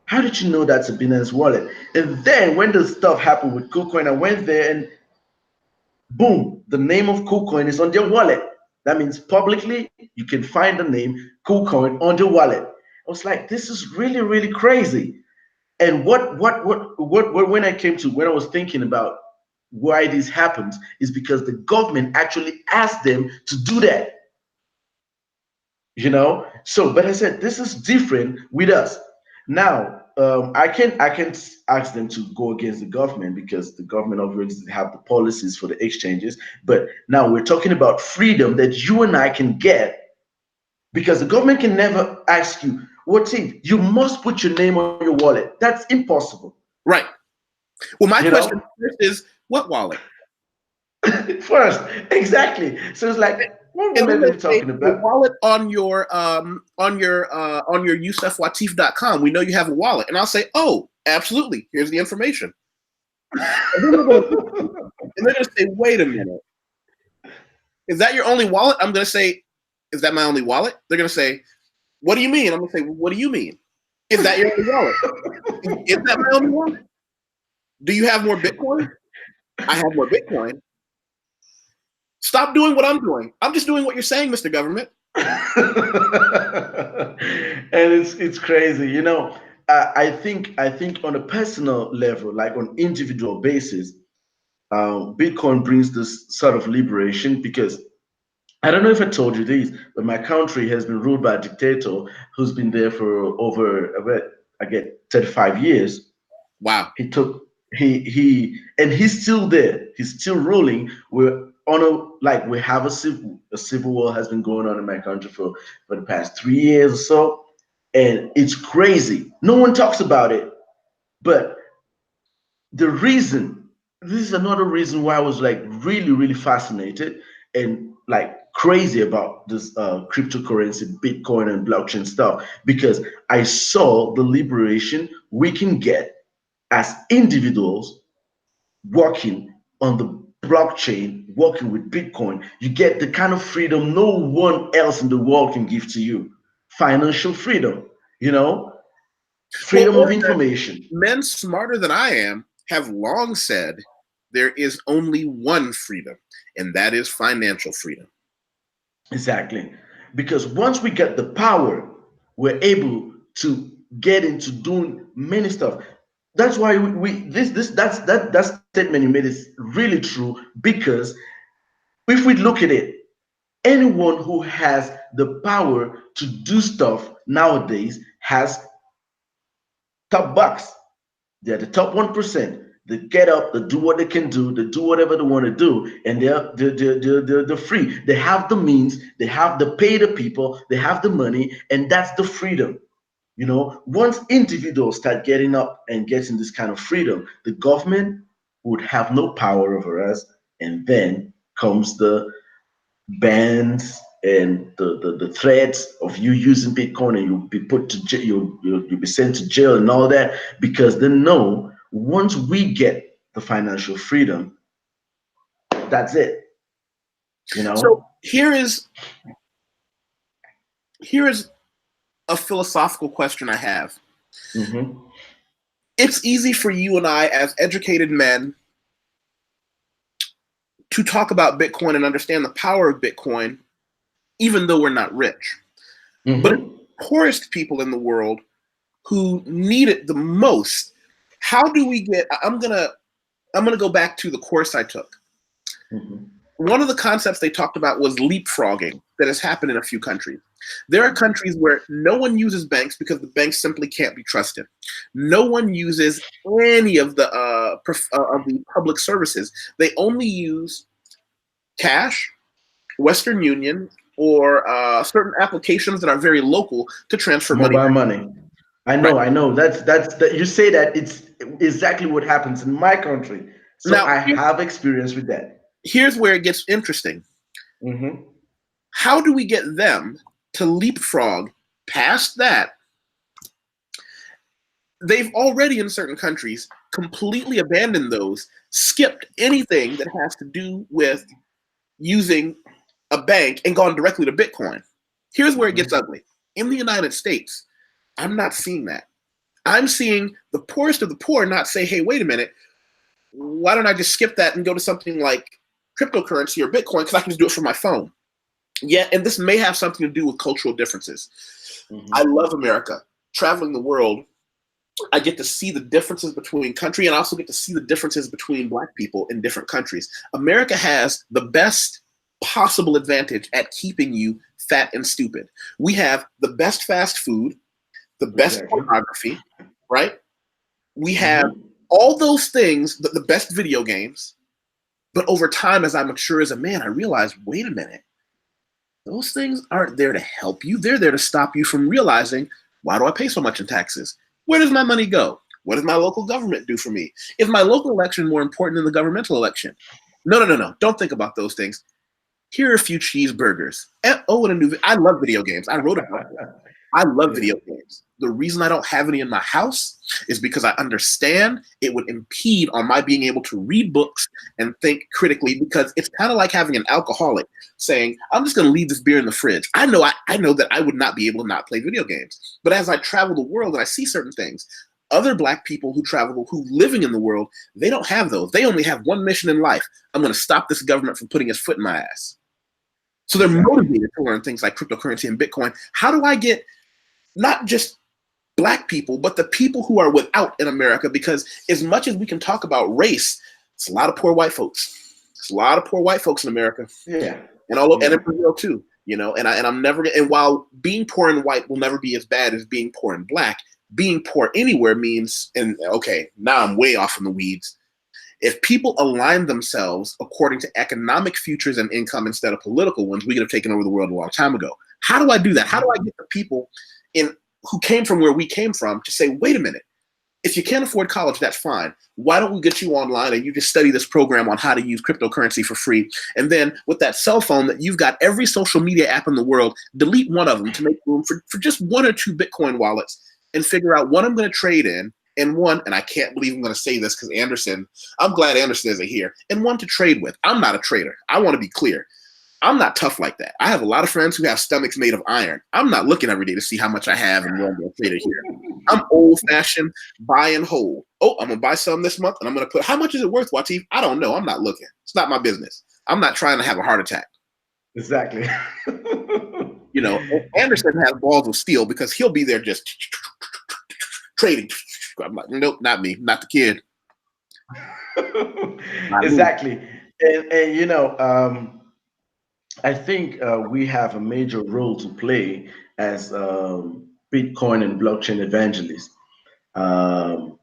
how did you know that's a Binance wallet? And then when the stuff happened with KuCoin, I went there and boom, the name of KuCoin is on their wallet. That means publicly you can find the name KuCoin on the wallet. I was like, this is really, really crazy. And when I was thinking about why this happens is because the government actually asked them to do that. So, but I said this is different with us. Now, I can ask them to go against the government because the government obviously have the policies for the exchanges. But now we're talking about freedom that you and I can get, because the government can never ask you, what if you must put your name on your wallet. That's impossible. Right. Well, my question first is, what wallet? First, exactly. So it's like, what wallet are you talking about? The wallet on your YusefWateef.com. We know you have a wallet, and I'll say, oh, absolutely. Here's the information. And they're going to say, wait a minute. Is that your only wallet? I'm going to say, is that my only wallet? They're going to say, what do you mean? I'm going to say, what do you mean? Is that your only wallet? Is that my only wallet? Do you have more Bitcoin? I have more Bitcoin. Stop doing what I'm doing. I'm just doing what you're saying, Mr. Government. And it's crazy. I think on a personal level, like on individual basis, Bitcoin brings this sort of liberation, because I don't know if I told you this, but my country has been ruled by a dictator who's been there for over, I get 35 years. Wow. And he's still there. He's still ruling. We have a civil war has been going on in my country for the past 3 years or so, and it's crazy. No one talks about it, but this is another reason why I was like really, really fascinated and like crazy about this cryptocurrency, Bitcoin and blockchain stuff, because I saw the liberation we can get as individuals working on the blockchain, working with Bitcoin. You get the kind of freedom no one else in the world can give to you. Financial freedom, freedom of information. Men smarter than I am have long said there is only one freedom, and that is financial freedom. Exactly. Because once we get the power, we're able to get into doing many stuff. That's why that statement you made is really true, because if we look at it, anyone who has the power to do stuff nowadays has top bucks. They're the top 1%. They get up, they do what they can do, they do whatever they want to do, and they're free. They have the means, they have the pay the people, they have the money, and that's the freedom. Once individuals start getting up and getting this kind of freedom, the government would have no power over us, and then comes the bans and the threats of you using Bitcoin, and you'll be put to jail, you'll be sent to jail and all that, because they know once we get the financial freedom, that's it. So here is a philosophical question I have. Mm-hmm. It's easy for you and I, as educated men, to talk about Bitcoin and understand the power of Bitcoin, even though we're not rich. Mm-hmm. But the poorest people in the world who need it the most, how do we get? I'm gonna go back to the course I took. Mm-hmm. One of the concepts they talked about was leapfrogging that has happened in a few countries. There are countries where no one uses banks because the banks simply can't be trusted. No one uses any of the public services. They only use cash, Western Union, or certain applications that are very local to transfer mobile money. I know, right. I know. That's you say that it's exactly what happens in my country. So now, I have experience with that. Here's where it gets interesting. Mm-hmm. How do we get them to leapfrog past that? They've already, in certain countries, completely abandoned those, skipped anything that has to do with using a bank, and gone directly to Bitcoin. Here's where it gets ugly. In the United States, I'm not seeing that. I'm seeing the poorest of the poor not say, hey, wait a minute, why don't I just skip that and go to something like cryptocurrency or Bitcoin, because I can just do it from my phone. Yeah, and this may have something to do with cultural differences. Mm-hmm. I love America. Traveling the world, I get to see the differences between country, and I also get to see the differences between Black people in different countries. America has the best possible advantage at keeping you fat and stupid. We have the best fast food, the best pornography, right? We have all those things, the best video games. But over time, as I mature as a man, I realize, wait a minute, those things aren't there to help you. They're there to stop you from realizing, why do I pay so much in taxes? Where does my money go? What does my local government do for me? Is my local election more important than the governmental election? No. Don't think about those things. Here are a few cheeseburgers. And, I love video games. I wrote about it. I love video games. The reason I don't have any in my house is because I understand it would impede on my being able to read books and think critically, because it's kind of like having an alcoholic saying, I'm just going to leave this beer in the fridge. I know that I would not be able to not play video games. But as I travel the world and I see certain things, other Black people who living in the world, they don't have those. They only have one mission in life. I'm going to stop this government from putting its foot in my ass. So they're motivated to learn things like cryptocurrency and Bitcoin. How do I get not just Black people, but the people who are without in America? Because as much as we can talk about race, it's a lot of poor white folks. It's a lot of poor white folks in America. Yeah. And and in Brazil too, and while being poor and white will never be as bad as being poor and Black, being poor anywhere means, and okay, now I'm way off in the weeds. If people align themselves according to economic futures and income instead of political ones, we could have taken over the world a long time ago. How do I do that? How do I get the people who came from where we came from to say, wait a minute, if you can't afford college, that's fine. Why don't we get you online and you just study this program on how to use cryptocurrency for free? And then with that cell phone that you've got every social media app in the world, delete one of them to make room for just 1 or 2 Bitcoin wallets and figure out what I'm going to trade in, and one, and I can't believe I'm going to say this because I'm glad Anderson isn't here, and one to trade with. I'm not a trader. I want to be clear. I'm not tough like that. I have a lot of friends who have stomachs made of iron. I'm not looking every day to see how much I have and where I'm going to trade it here. I'm old-fashioned, buy and hold. Oh, I'm going to buy some this month, and I'm going to put, how much is it worth, YusefWateef? I don't know. I'm not looking. It's not my business. I'm not trying to have a heart attack. Exactly. Anderson has balls of steel because he'll be there just trading. I'm like, nope, not me, not the kid. Exactly. And I think we have a major role to play as Bitcoin and blockchain evangelists. And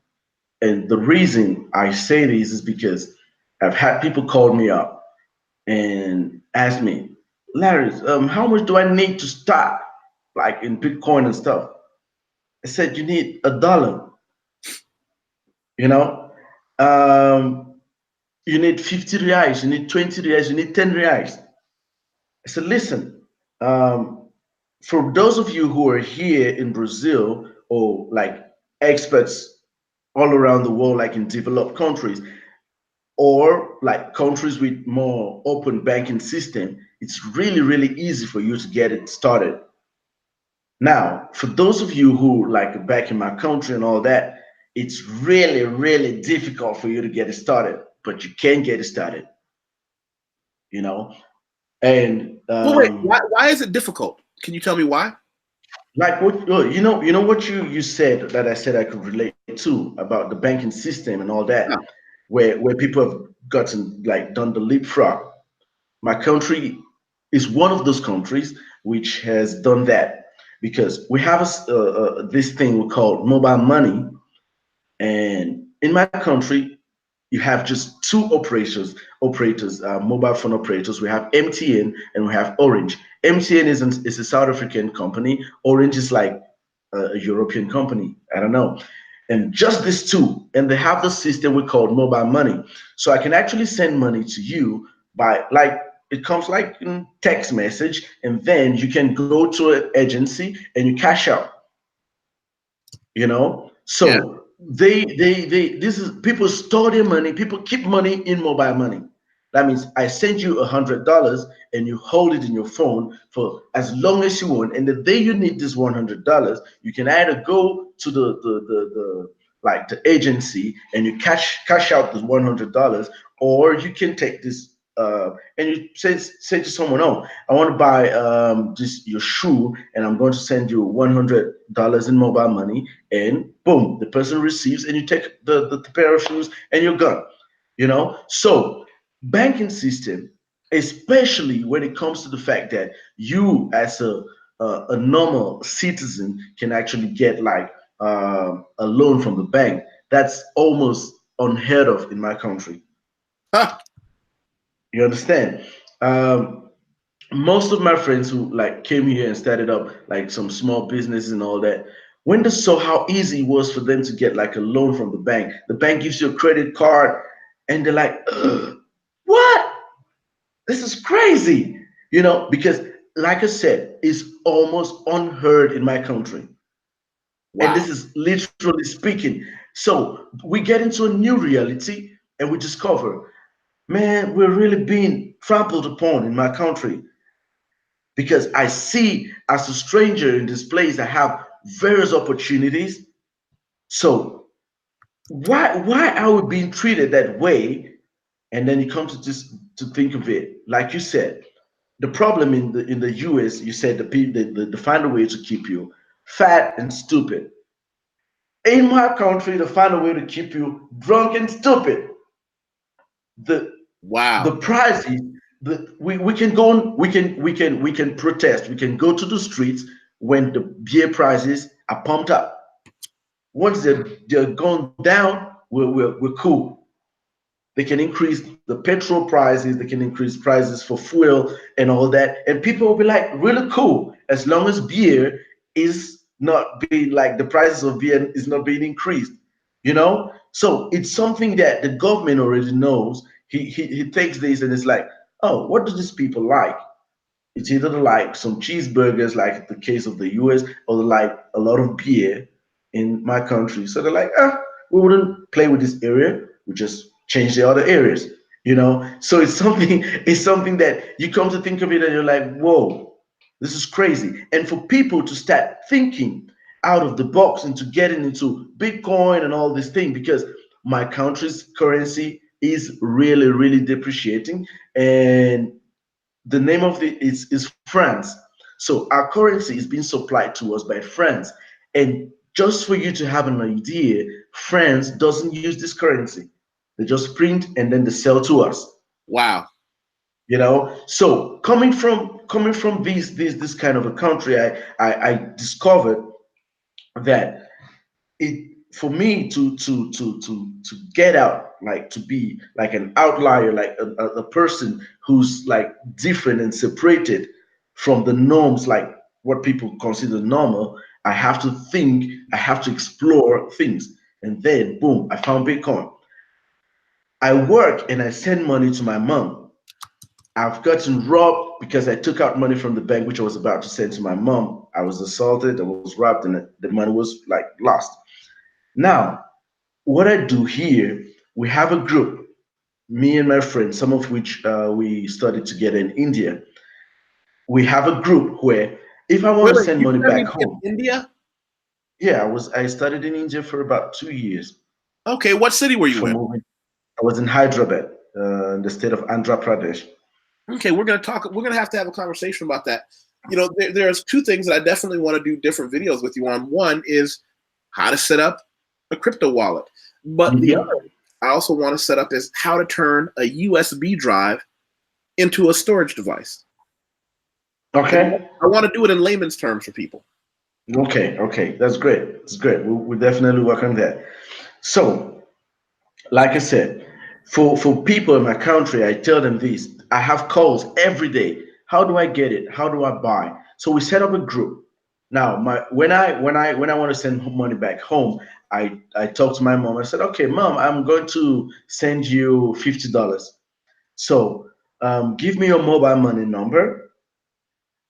the reason I say this is because I've had people call me up and ask me, Larry, how much do I need to start, like in Bitcoin and stuff? I said, you need $1. You need 50 reais, you need 20 reais, you need 10 reais. I said, listen, for those of you who are here in Brazil or like experts all around the world, like in developed countries, or like countries with more open banking system, it's really, really easy for you to get it started. Now, for those of you who like back in my country and all that, it's really, really difficult for you to get it started, but you can get it started, And wait, why is it difficult? Can you tell me why? Like what what you said that I said I could relate to about the banking system and all that, Yeah. where people have gotten like done the leapfrog. My country is one of those countries which has done that because we have this thing we call mobile money, and in my country you have just 2 operators, mobile phone operators. We have MTN and we have Orange. MTN is a South African company. Orange is like a European company. I don't know. And just these 2, and they have the system we call mobile money. So I can actually send money to you by like, it comes like in text message, and then you can go to an agency and you cash out. So Yeah. this is, people store their money, people keep money in mobile money. That means I send you $100 and you hold it in your phone for as long as you want, and the day you need this $100, you can either go to the agency and you cash out this $100, or you can take this and you say to someone, "Oh, I want to buy your shoe, and I'm going to send you $100 in mobile money," and boom, the person receives, and you take the pair of shoes, and you're gone. So banking system, especially when it comes to the fact that you as a normal citizen can actually get like a loan from the bank, that's almost unheard of in my country. Huh. You understand? Um, Most of my friends who like came here and started up like some small businesses and all that, when they saw how easy it was for them to get like a loan from the bank gives you a credit card, and they're like, "Ugh, what? This is crazy," because like I said, it's almost unheard in my country. And Wow. this is literally speaking. So we get into a new reality and we discover, man, we're really being trampled upon in my country, because I see as a stranger in this place, I have various opportunities. So why are we being treated that way? And then you come to just to think of it, like you said, the problem in the US, you said the people they find a way to keep you fat and stupid. In my country, they find a way to keep you drunk and stupid. The the Wow. prices, we can go on, we can protest, we can go to the streets when the beer prices are pumped up. Once they're gone down, we're cool. They can increase the petrol prices, they can increase prices for fuel and all that, and people will be like, really cool, as long as beer is not being like the prices of beer is not being increased. So it's something that the government already knows. He takes this and it's like, oh, what do these people like? It's either they like some cheeseburgers, like the case of the US, or they like a lot of beer in my country. So they're like, we wouldn't play with this area. We just change the other areas. So it's something that you come to think of it and you're like, whoa, this is crazy. And for people to start thinking out of the box into getting into Bitcoin and all this thing, because my country's currency is really, really depreciating. And the name of it is France. So our currency is being supplied to us by France. And just for you to have an idea, France doesn't use this currency. They just print and then they sell to us. Wow. So coming from this kind of a country, I discovered that it for me to get out, like to be like an outlier, like a person who's like different and separated from the norms, like what people consider normal. I have to think, I have to explore things, and then boom, I found Bitcoin. I work and I send money to my mom. I've gotten robbed because I took out money from the bank which I was about to send to my mom. I was assaulted, I was robbed, and the money was like lost. Now, what I do here, we have a group, me and my friends, some of which we studied together in India. We have a group where if I want Wait, to wait, send you money back studied in home, India? yeah, I studied in India for about 2 years Okay, what city were you before in? moving. I was in Hyderabad, in the state of Andhra Pradesh. Okay, we're gonna have to have a conversation about that. There's two things that I definitely want to do different videos with you on. One is how to set up a crypto wallet. But the Mhm. other I also want to set up is how to turn a USB drive into a storage device. And Okay. I want to do it in layman's terms for people. Okay. That's great. That's great. We'll definitely work on that. So, like I said, for people in my country, I tell them this. I have calls every day. How do I get it? How do I buy? So we set up a group. Now, when I want to send money back home, I talk to my mom. I said, okay, mom, I'm going to send you $50. So give me your mobile money number.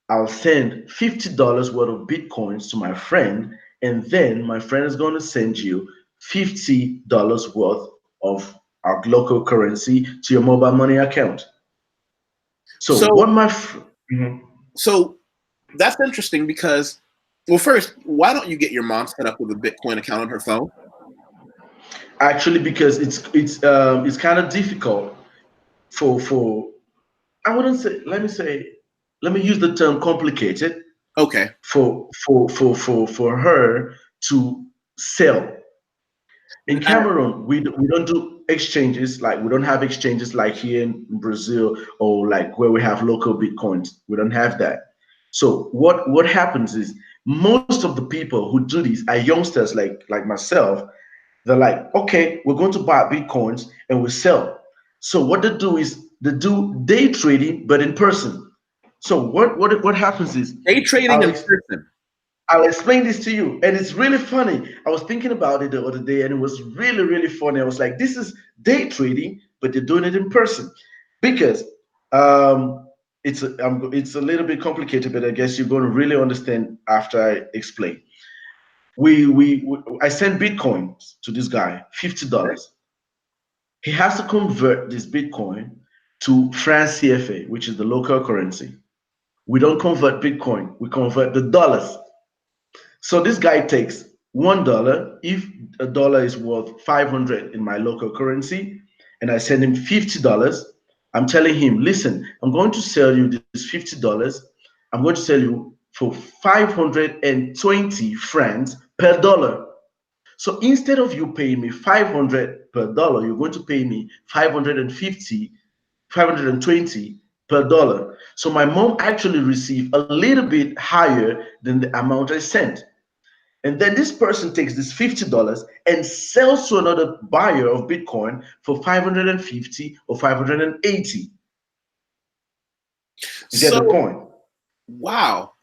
I'll send $50 worth of Bitcoins to my friend, and then my friend is going to send you $50 worth of our local currency to your mobile money account. So So what Mhm. so that's interesting because, well, first, why don't you get your mom set up with a Bitcoin account on her phone? Actually, because it's kind of difficult for I wouldn't say, let me use the term complicated Okay. for her to sell. In Cameroon, we don't do exchanges, like we don't have exchanges like here in Brazil, or like where we have local Bitcoins. We don't have that. So what happens is, most of the people who do these are youngsters like myself. They're like, okay, we're going to buy Bitcoins and we sell. So what they do is they do day trading, but in person. So what happens is, Day trading in Alex, person. I'll explain this to you. And it's really funny. I was thinking about it the other day and it was really, really funny. I was like, this is day trading, but they're doing it in person. Because it's a little bit complicated, but I guess you're going to really understand after I explain. I sent Bitcoin to this guy, $50. He has to convert this Bitcoin to France CFA, which is the local currency. We don't convert Bitcoin, we convert the dollars. So this guy takes $1. If a dollar is worth 500 in my local currency, and I send him $50, I'm telling him, listen, I'm going to sell you this $50. I'm going to sell you for 520 francs per dollar. So instead of you paying me 500 per dollar, you're going to pay me 550, 520 per dollar. So my mom actually received a little bit higher than the amount I sent. And then this person takes this $50 and sells to another buyer of Bitcoin for 550 or 580. You get the So, point? wow.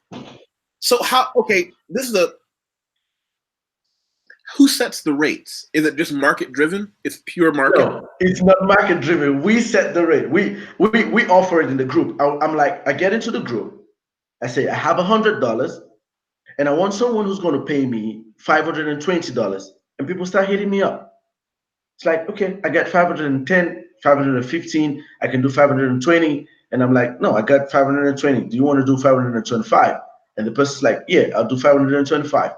So how, okay, this is who sets the rates? Is it just market driven? It's pure market? No, it's not market driven. We set the rate. We offer it in the group. I'm like, I get into the group. I say, I have $100 and I want someone who's going to pay me $520. And people start hitting me up. It's like, okay, I got 510, 515, I can do 520. And I'm like, no, I got 520. Do you want to do 525? And the person's like, yeah, I'll do 525.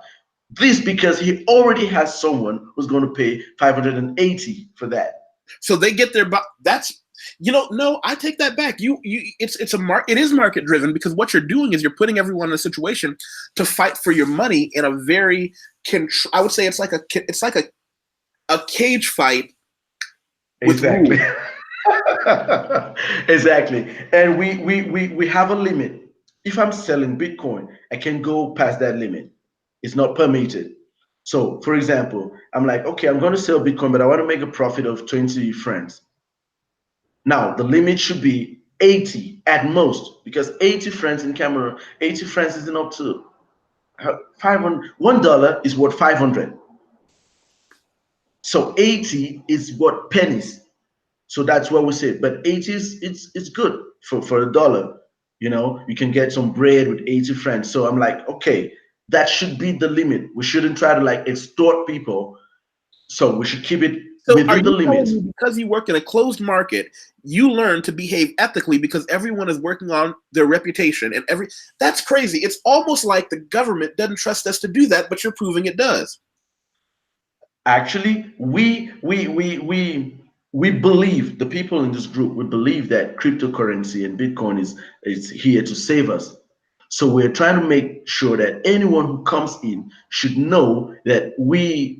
This because he already has someone who's going to pay 580 for that. So they get their, that's, no, I take that back. It is market driven, because what you're doing is you're putting everyone in a situation to fight for your money in a very, I would say it's like a cage fight with Exactly. rules. Exactly. And we have a limit. If I'm selling Bitcoin, I can go past that limit. It's not permitted. So, for example, I'm like, okay, I'm going to sell Bitcoin, but I want to make a profit of 20 francs. Now, the limit should be 80 at most, because 80 francs in Cameroon, 80 francs isn't up to 500. $1 is worth 500. So 80 is what pennies. So that's what we say. But 80 is it's good for a dollar. You can get some bread with 80 francs. So I'm like, okay, that should be the limit. We shouldn't try to like extort people. So we should keep it So are within the you limits. telling me, because you work in a closed market, you learn to behave ethically because everyone is working on their reputation and that's crazy. It's almost like the government doesn't trust us to do that, but you're proving it does. Actually, we believe, the people in this group, we believe that cryptocurrency and Bitcoin is here to save us. So we're trying to make sure that anyone who comes in should know that we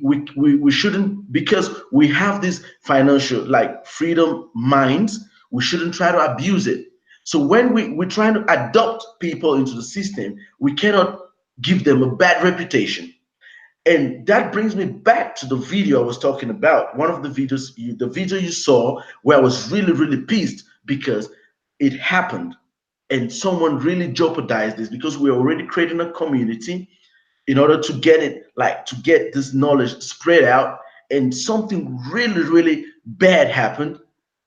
shouldn't, because we have this financial like freedom minds, we shouldn't try to abuse it. So when we're trying to adopt people into the system, we cannot give them a bad reputation. And that brings me back to the video I was talking about. One of the videos, the video you saw, where I was really, really pissed because it happened and someone really jeopardized this, because we're already creating a community in order to get it, like to get this knowledge spread out. And something really, really bad happened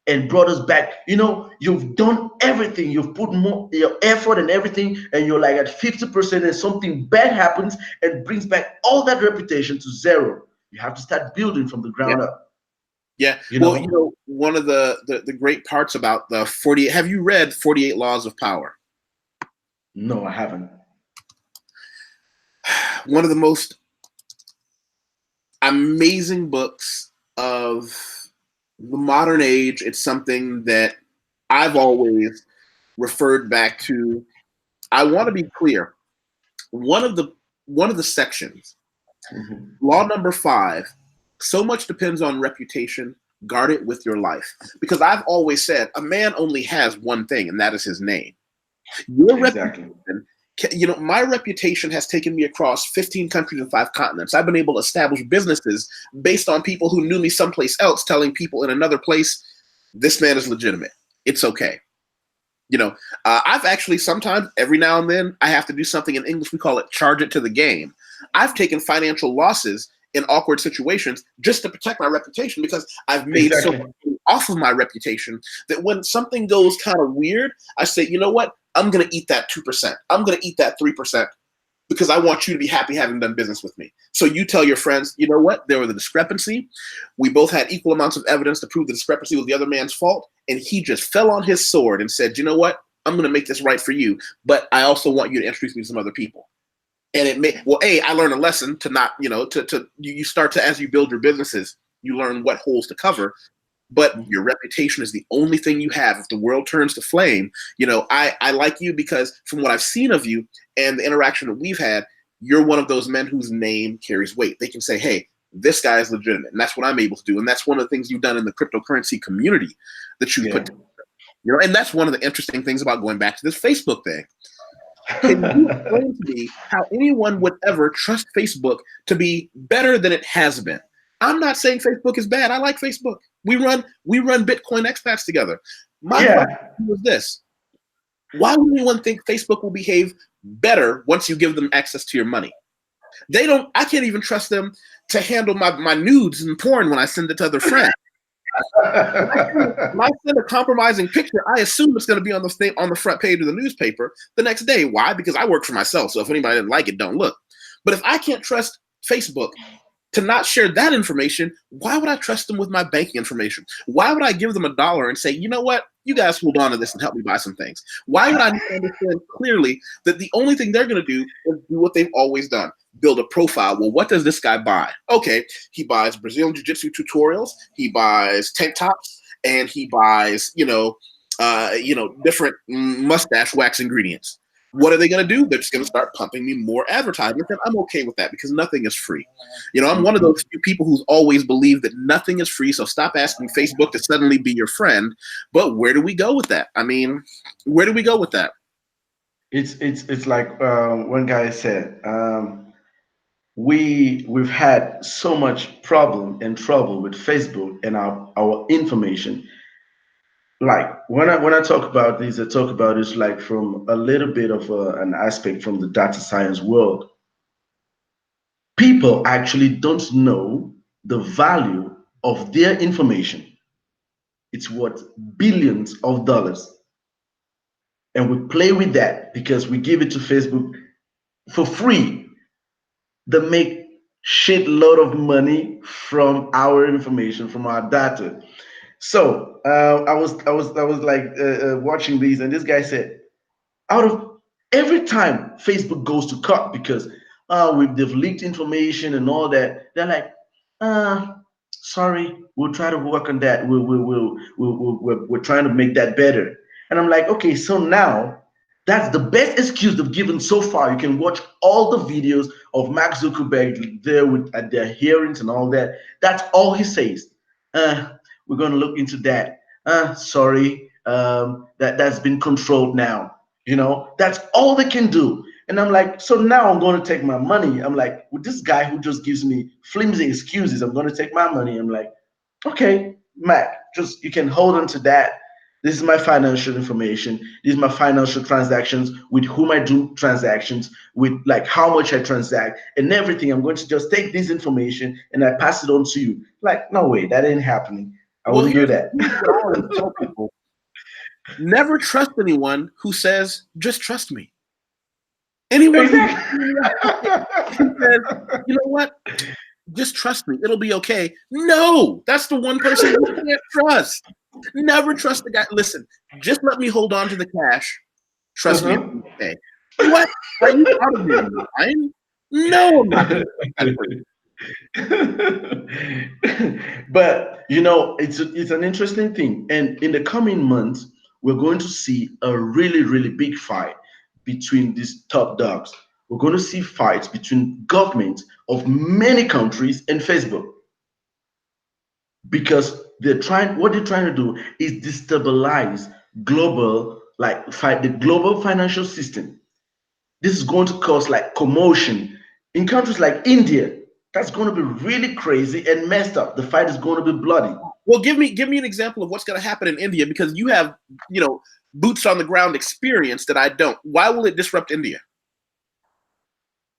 and brought us back. You've done everything, you've put more your effort and everything, and you're like at 50%, and something bad happens and brings back all that reputation to zero. You have to start building from the ground up. Yeah. Well, one of the great parts about the 48, have you read 48 Laws of Power? No, I haven't. One of the most amazing books of the modern age. It's something that I've always referred back to, I want to be clear, one of the sections, law number 5, so much depends on reputation, guard it with your life. Because I've always said a man only has one thing, and that is his name. Your reputation, my reputation has taken me across 15 countries and 5 continents. I've been able to establish businesses based on people who knew me someplace else telling people in another place, this man is legitimate. It's okay. I've actually sometimes, every now and then, I have to do something in English. We call it charge it to the game. I've taken financial losses in awkward situations just to protect my reputation, because I've made so much off of my reputation that when something goes kind of weird, I say, you know what? I'm going to eat that 2%. I'm going to eat that 3% because I want you to be happy having done business with me. So you tell your friends, you know what? There was a discrepancy. We both had equal amounts of evidence to prove the discrepancy was the other man's fault. And he just fell on his sword and said, you know what? I'm going to make this right for you. But I also want you to introduce me to some other people. And I learned a lesson to not, you start to, as you build your businesses, you learn what holes to cover. But your reputation is the only thing you have. If the world turns to flame, I like you because from what I've seen of you and the interaction that we've had, you're one of those men whose name carries weight. They can say, hey, this guy is legitimate. And that's what I'm able to do. And that's one of the things you've done in the cryptocurrency community that you put together. And that's one of the interesting things about going back to this Facebook thing. Can you explain to me how anyone would ever trust Facebook to be better than it has been? I'm not saying Facebook is bad. I like Facebook. We run Bitcoin expats together. My question was this: why would anyone think Facebook will behave better once you give them access to your money? They don't. I can't even trust them to handle my nudes and porn when I send it to other friends. When I send a compromising picture, I assume it's going to be on the front page of the newspaper the next day. Why? Because I work for myself. So if anybody didn't like it, don't look. But if I can't trust Facebook to not share that information, why would I trust them with my banking information? Why would I give them $1 and say, you know what, you guys hold on to this and help me buy some things? Why would I understand clearly that the only thing they're going to do is do what they've always done, build a profile? Well, what does this guy buy? Okay, he buys Brazilian Jiu-Jitsu tutorials, he buys tank tops, and he buys, different mustache wax ingredients. What are they going to do? They're just going to start pumping me more advertisements, and I'm okay with that because nothing is free. I'm one of those few people who's always believed that nothing is free, so stop asking Facebook to suddenly be your friend. But where do we go with that? I mean, where do we go with that? It's like one guy said, we've had so much trouble with Facebook and our information. Like when I talk about this, I talk about this like from a little bit of an aspect from the data science world. People actually don't know the value of their information. It's worth billions of dollars. And we play with that because we give it to Facebook for free. They make shitload of money from our information, from our data. So I was like watching these, and this guy said, out of every time Facebook goes to court because they've leaked information and all that, they're like, sorry, we'll try to work on that. We're trying to make that better. And I'm like, okay, so now that's the best excuse they've given so far. You can watch all the videos of Mark Zuckerberg there at their hearings and all that. That's all he says. We're going to look into that. Sorry, that's been controlled now. That's all they can do. And I'm like, so now I'm going to take my money. I'm like, with this guy who just gives me flimsy excuses, I'm going to take my money. I'm like, okay, Mac, just you can hold on to that. This is my financial information. These are my financial transactions, with whom I do transactions, with like how much I transact and everything. I'm going to just take this information and I pass it on to you. Like, no way, that ain't happening. I wouldn't do that. I always tell people, never trust anyone who says, just trust me. Anyone who says, you know what? Just trust me. It'll be okay. No, that's the one person you can't trust. Never trust the guy. Listen, just let me hold on to the cash. Trust me, it'll be okay. What? Are you out of your mind? No, I'm not. But it's an interesting thing, and in the coming months we're going to see a really, really big fight between these top dogs. We're going to see fights between governments of many countries and Facebook, because what they're trying to do is destabilize global, like fight the global financial system. This is going to cause like commotion in countries like India. That's going to be really crazy and messed up. The fight is going to be bloody. Well, give me an example of what's going to happen in India, because you have, boots on the ground experience that I don't. Why will it disrupt India?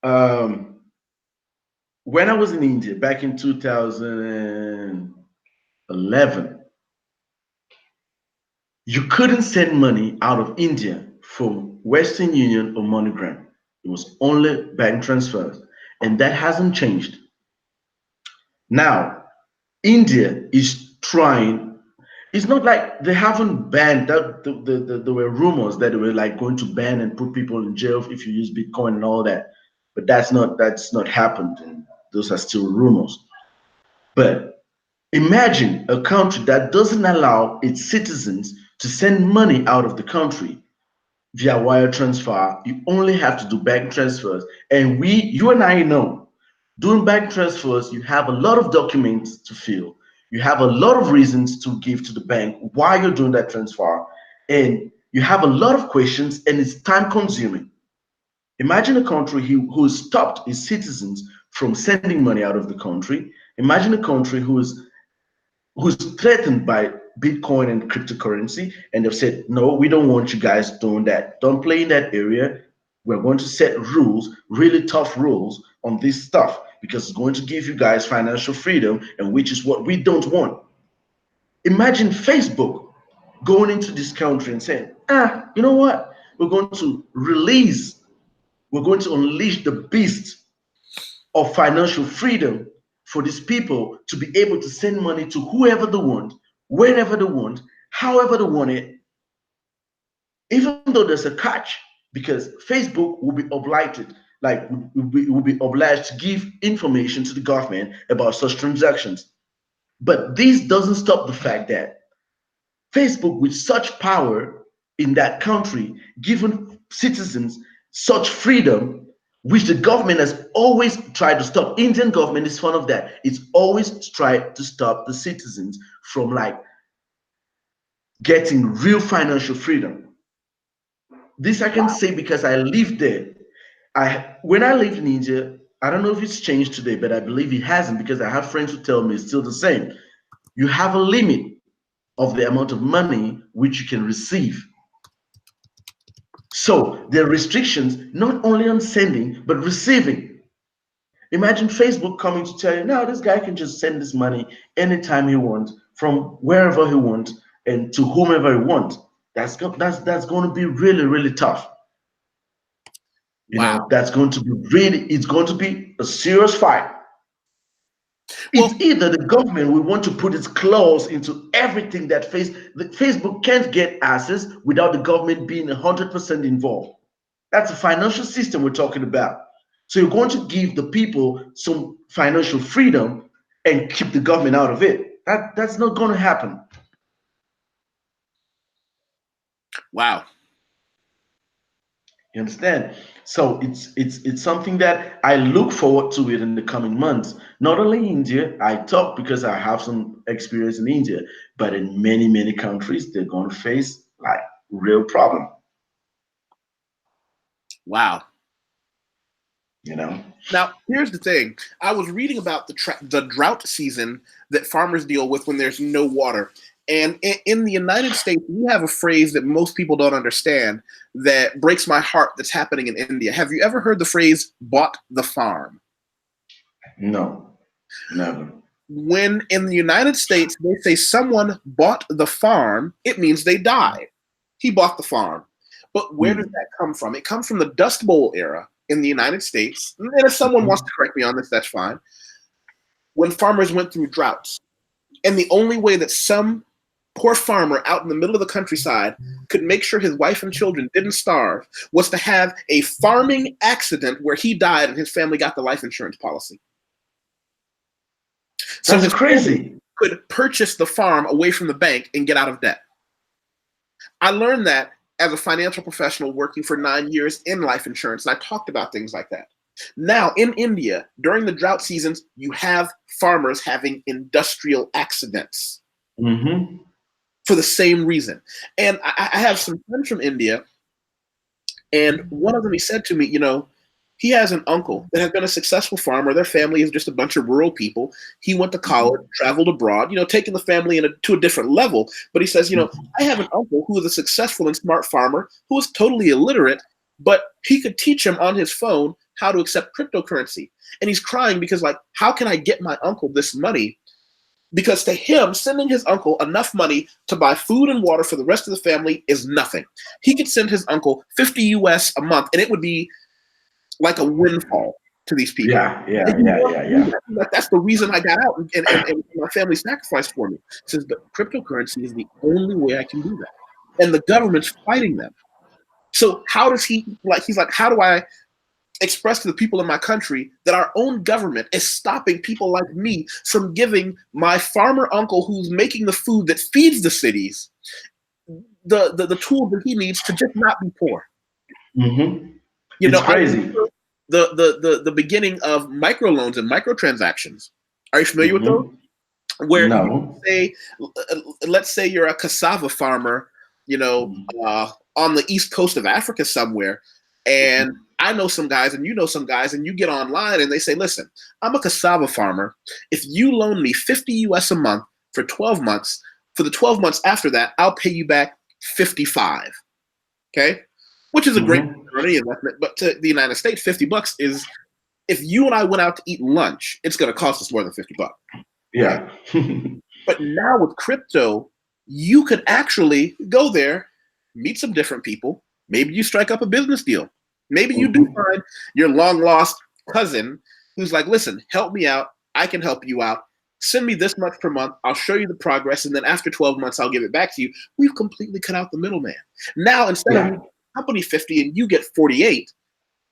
When I was in India back in 2011, you couldn't send money out of India from Western Union or MoneyGram. It was only bank transfers, and that hasn't changed. Now, India is trying. It's not like they haven't banned that. There were rumors that they were like going to ban and put people in jail if you use Bitcoin and all that, but that's not happened, and those are still rumors. But imagine a country that doesn't allow its citizens to send money out of the country via wire transfer. You only have to do bank transfers. And you and I know, doing bank transfers, you have a lot of documents to fill. You have a lot of reasons to give to the bank why you're doing that transfer. And you have a lot of questions, and it's time consuming. Imagine a country who has stopped its citizens from sending money out of the country. Imagine a country who's threatened by Bitcoin and cryptocurrency, and they've said, no, we don't want you guys doing that. Don't play in that area. We're going to set rules, really tough rules on this stuff, because it's going to give you guys financial freedom, and which is what we don't want. Imagine Facebook going into this country and saying, you know what? We're going to unleash the beast of financial freedom for these people to be able to send money to whoever they want, whenever they want, however they want it, even though there's a catch, because Facebook will be obliged, will be obliged to give information to the government about such transactions. But this doesn't stop the fact that Facebook, with such power in that country, giving citizens such freedom, which the government has always tried to stop. Indian government is fond of that. It's always tried to stop the citizens from getting real financial freedom. This I can say because I lived there. When I lived in India, I don't know if it's changed today, but I believe it hasn't, because I have friends who tell me it's still the same. You have a limit of the amount of money which you can receive. So there are restrictions not only on sending, but receiving. Imagine Facebook coming to tell you, no, this guy can just send this money anytime he wants, from wherever he wants, and to whomever he wants. That's going to be really, really tough. Wow. That's going to be it's going to be a serious fight. It's either the government will want to put its claws into everything that Facebook can't get access without the government being 100% involved. That's a financial system we're talking about. So you're going to give the people some financial freedom and keep the government out of it. That's not going to happen. Wow. You understand? So it's something that I look forward to it in the coming months. Not only in India, I talk because I have some experience in India, but in many, many countries, they're going to face real problem. Wow. Now, here's the thing. I was reading about the drought season that farmers deal with when there's no water. And in the United States, we have a phrase that most people don't understand that breaks my heart that's happening in India. Have you ever heard the phrase bought the farm? No, never. When in the United States, they say someone bought the farm, it means they died. He bought the farm. But where does that come from? It comes from the Dust Bowl era in the United States. And if someone wants to correct me on this, that's fine. When farmers went through droughts. And the only way that some poor farmer out in the middle of the countryside could make sure his wife and children didn't starve was to have a farming accident where he died and his family got the life insurance policy. So that's crazy. Could purchase the farm away from the bank and get out of debt. I learned that as a financial professional working for 9 years in life insurance. And I talked about things like that. Now, in India, during the drought seasons, you have farmers having industrial accidents for the same reason. And I have some friends from India, and one of them, he said to me, you know, he has an uncle that has been a successful farmer. Their family is just a bunch of rural people. He went to college, traveled abroad, you know, taking the family to a different level. But he says, you know, I have an uncle who is a successful and smart farmer who is totally illiterate, but he could teach him on his phone how to accept cryptocurrency. And he's crying because, like, how can I get my uncle this money? Because to him, sending his uncle enough money to buy food and water for the rest of the family is nothing. He could send his uncle 50 US a month, and it would be like a windfall to these people. Yeah. That's the reason I got out, and my family sacrificed for me. Says, but cryptocurrency is the only way I can do that, and the government's fighting them. So how does he, like, he's like, how do I express to the people in my country that our own government is stopping people like me from giving my farmer uncle who's making the food that feeds the cities the tools that he needs to just not be poor? You it's know, crazy. The beginning of microloans and microtransactions. Are you familiar with those? Where you say, let's say you're a cassava farmer, you know, on the east coast of Africa somewhere, and I know some guys and you know some guys, and you get online and they say, listen, I'm a cassava farmer. If you loan me 50 US a month for 12 months, for the 12 months after that, I'll pay you back 55. Okay? Which is a great investment, but to the United States, $50 is, if you and I went out to eat lunch, it's going to cost us more than $50. Yeah. But now with crypto, you could actually go there, meet some different people. Maybe you strike up a business deal. Maybe you do find your long lost cousin who's like, listen, help me out. I can help you out. Send me this much per month. I'll show you the progress. And then after 12 months, I'll give it back to you. We've completely cut out the middleman. Now, instead of company 50 and you get 48,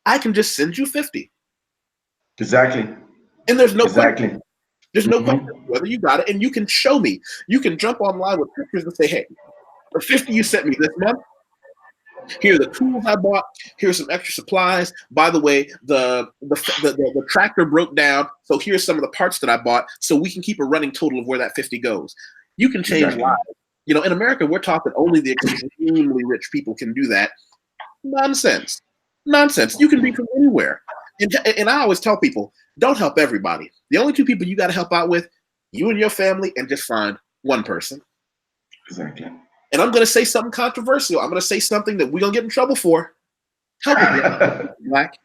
I can just send you 50. Exactly. And there's no question. There's no question whether you got it, and you can show me. You can jump online with pictures and say, hey, the 50 you sent me this month, here are the tools I bought, here's some extra supplies. By the way, the tractor broke down, so here's some of the parts that I bought, so we can keep a running total of where that 50 goes. You can change lives. You know, in America, we're taught that only the extremely rich people can do that. Nonsense. You can be from anywhere. And I always tell people, don't help everybody. The only two people you got to help out with, you and your family, and just find one person. Exactly. And I'm going to say something controversial. I'm going to say something that we're going to get in trouble for. Help a black.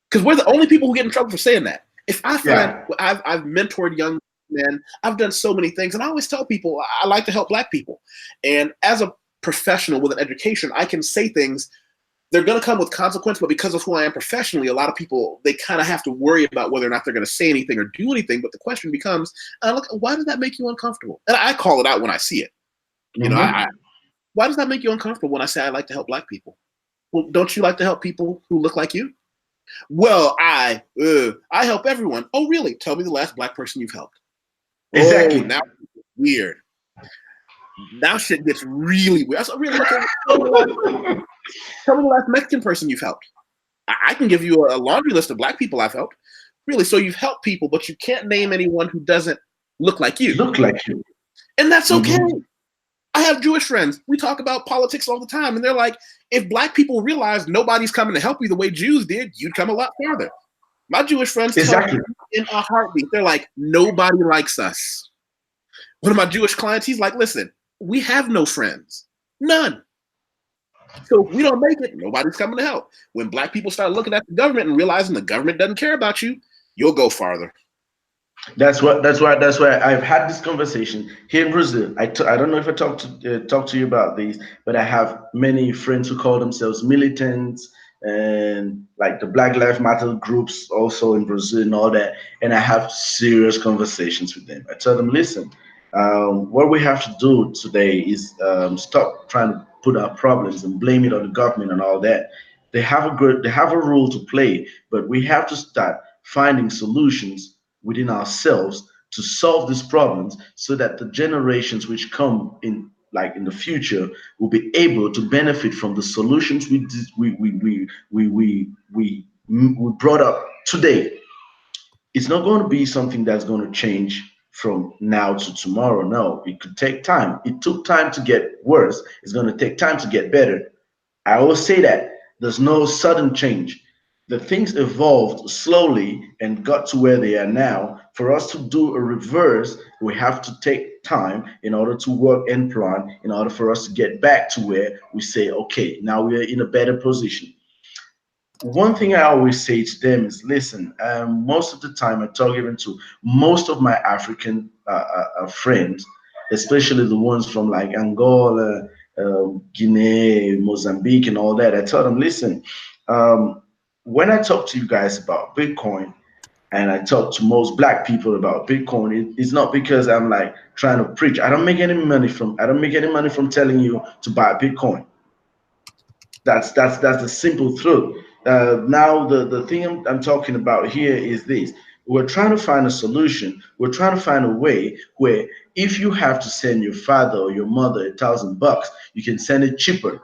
Because we're the only people who get in trouble for saying that. If I find, I've mentored young men, I've done so many things, and I always tell people I like to help black people. And as a professional with an education, I can say things. They're going to come with consequence, but because of who I am professionally, a lot of people, they kind of have to worry about whether or not they're going to say anything or do anything. But the question becomes, look, why does that make you uncomfortable? And I call it out when I see it. You know, why does that make you uncomfortable when I say I like to help black people? Well, don't you like to help people who look like you? Well, I help everyone. Oh, really? Tell me the last black person you've helped. Exactly. Oh, now it's weird. Now shit gets really weird. Really, tell me the last Mexican person you've helped. I can give you a laundry list of black people I've helped. Really, so you've helped people, but you can't name anyone who doesn't look like you. And that's okay. I have Jewish friends. We talk about politics all the time, and they're like, if black people realize nobody's coming to help you the way Jews did, you'd come a lot farther. My Jewish friends tell me in a heartbeat, they're like, nobody likes us. One of my Jewish clients, he's like, listen, we have no friends. None. So if we don't make it, nobody's coming to help. When black people start looking at the government and realizing the government doesn't care about you, you'll go farther. That's why I've had this conversation here in Brazil. I don't know if I talk to you about these, but I have many friends who call themselves militants and like the Black Lives Matter groups also in Brazil and all that. And I have serious conversations with them. I tell them, listen, what we have to do today is stop trying to put our problems and blame it on the government and all that. They have a role to play, but we have to start finding solutions within ourselves to solve these problems so that the generations which come in like in the future, will be able to benefit from the solutions we brought up today. It's not going to be something that's going to change from now to tomorrow. No, it could take time. It took time to get worse. It's going to take time to get better. I always say that there's no sudden change. The things evolved slowly and got to where they are now. For us to do a reverse, we have to take time in order to work and plan, in order for us to get back to where we say, okay, now we are in a better position. One thing I always say to them is, listen, most of the time I talk even to most of my African friends, especially the ones from like Angola, Guinea, Mozambique, and all that. I tell them, listen, when I talk to you guys about Bitcoin, and I talk to most black people about Bitcoin, it's not because I'm like trying to preach. I don't make any money from telling you to buy Bitcoin. That's the simple truth. Now the thing I'm talking about here is this: we're trying to find a solution. We're trying to find a way where if you have to send your father or your mother $1,000, you can send it cheaper.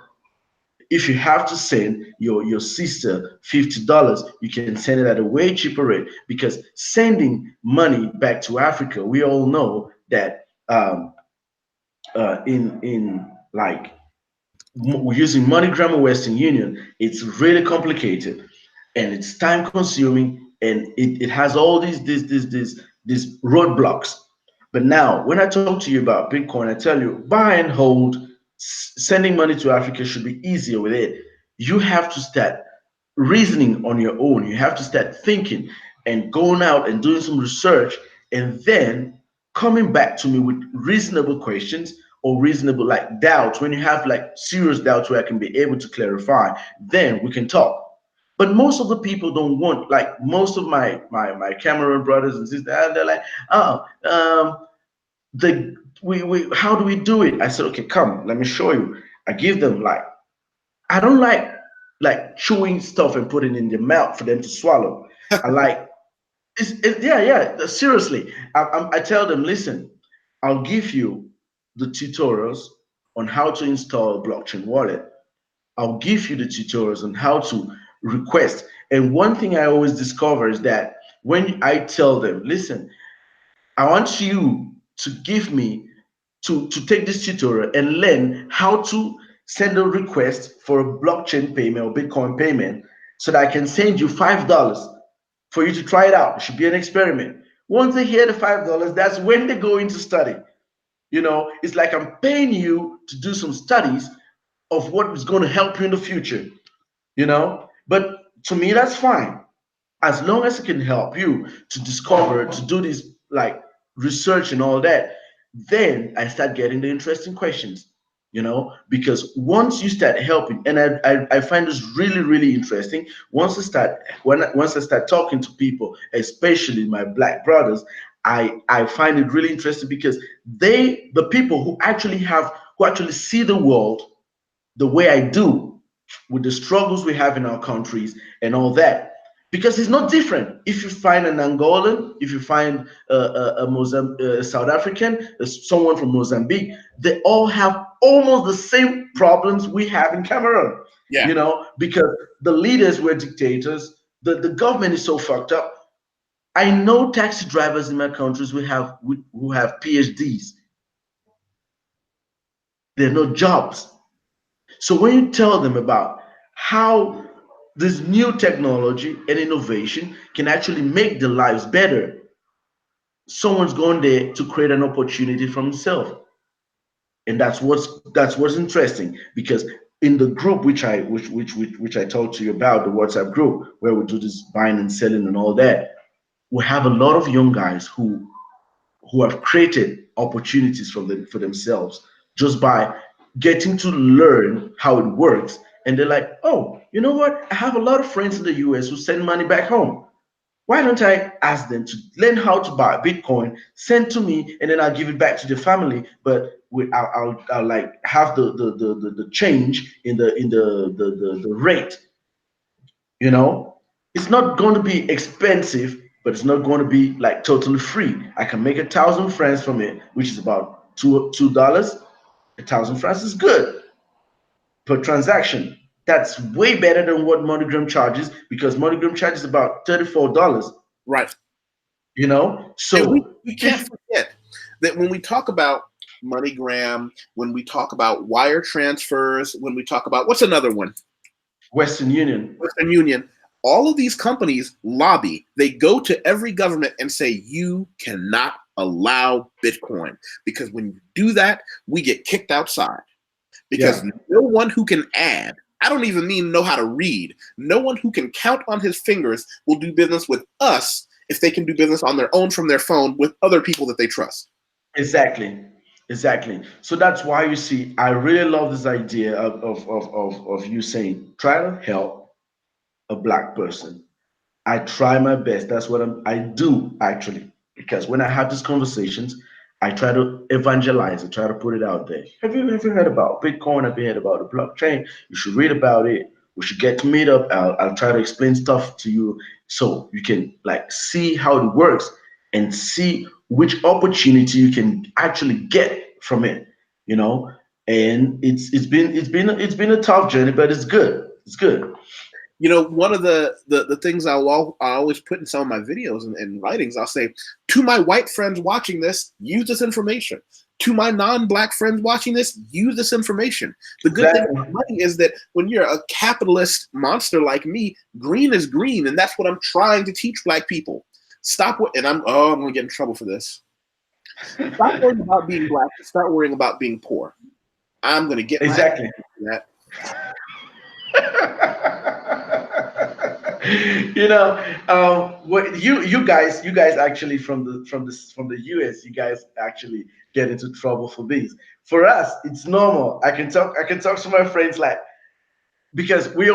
If you have to send your sister $50, you can send it at a way cheaper rate, because sending money back to Africa, we all know that in like using MoneyGram or Western Union, it's really complicated and it's time consuming, and it has all these roadblocks. But now, when I talk to you about Bitcoin, I tell you buy and hold. Sending money to Africa should be easier with it. You have to start reasoning on your own. You have to start thinking and going out and doing some research, and then coming back to me with reasonable questions or reasonable like doubts. When you have like serious doubts where I can be able to clarify, then we can talk. But most of the people don't want, like most of my Cameroon brothers and sisters, they're like, oh, the we how do we do it? I said, okay, come, let me show you. I give them like, I don't like chewing stuff and putting in their mouth for them to swallow. I like yeah, seriously. I tell them, listen, I'll give you the tutorials on how to install a blockchain wallet. I'll give you the tutorials on how to request. And one thing I always discover is that when I tell them, listen, I want you to give me to take this tutorial and learn how to send a request for a blockchain payment or Bitcoin payment, so that I can send you $5 for you to try it out. It should be an experiment. Once they hear the $5, that's when they go into study. You know, it's like I'm paying you to do some studies of what is going to help you in the future, you know? But to me, that's fine. As long as it can help you to discover, to do this like research and all that, then I start getting the interesting questions, you know, because once you start helping, and I find this really, really interesting. Once I start talking to people, especially my black brothers, I find it really interesting, because the people who actually see the world the way I do, with the struggles we have in our countries and all that, because it's not different. If you find an Angolan, if you find a South African, someone from Mozambique, they all have almost the same problems we have in Cameroon. Yeah. You know, because the leaders were dictators, the government is so fucked up. I know taxi drivers in my countries who have PhDs. There are no jobs. So when you tell them about how this new technology and innovation can actually make their lives better, someone's gone there to create an opportunity for himself. And that's what's interesting, because in the group which I told you about, the WhatsApp group where we do this buying and selling and all that, we have a lot of young guys who have created opportunities for themselves just by getting to learn how it works. And they're like, oh, you know what? I have a lot of friends in the US who send money back home. Why don't I ask them to learn how to buy Bitcoin, send to me, and then I'll give it back to the family. But I'll like have the change in the rate. You know, it's not going to be expensive, but it's not going to be like totally free. I can make 1,000 friends from it, which is about $2. 1,000 francs is good per transaction. That's way better than what MoneyGram charges, because MoneyGram charges about $34. Right. You know, And so we can't forget that when we talk about MoneyGram, when we talk about wire transfers, when we talk about, what's another one? Western Union. Western Union. All of these companies lobby. They go to every government and say, you cannot allow Bitcoin, because when you do that, we get kicked outside. Because no one who can add, I don't even mean know how to read, no one who can count on his fingers will do business with us if they can do business on their own from their phone with other people that they trust. Exactly. Exactly. So that's why you see, I really love this idea of you saying, try to help a black person. I try my best. That's what I do actually. Because when I have these conversations, I try to evangelize it, try to put it out there. Have you ever heard about Bitcoin? Have you heard about the blockchain? You should read about it. We should get to meet up. I'll try to explain stuff to you so you can like see how it works and see which opportunity you can actually get from it. You know, and it's been a tough journey, but it's good. It's good. You know, one of the things I always put in some of my videos and writings, I'll say, to my white friends watching this, use this information. To my non-black friends watching this, use this information. The good thing about money is that when you're a capitalist monster like me, green is green, and that's what I'm trying to teach black people. Stop, and I'm gonna get in trouble for this. Stop worrying about being black. Start worrying about being poor. I'm gonna get exactly that. You know, what you guys actually from the US, you guys actually get into trouble for this. For us, it's normal. I can talk to my friends like, because we're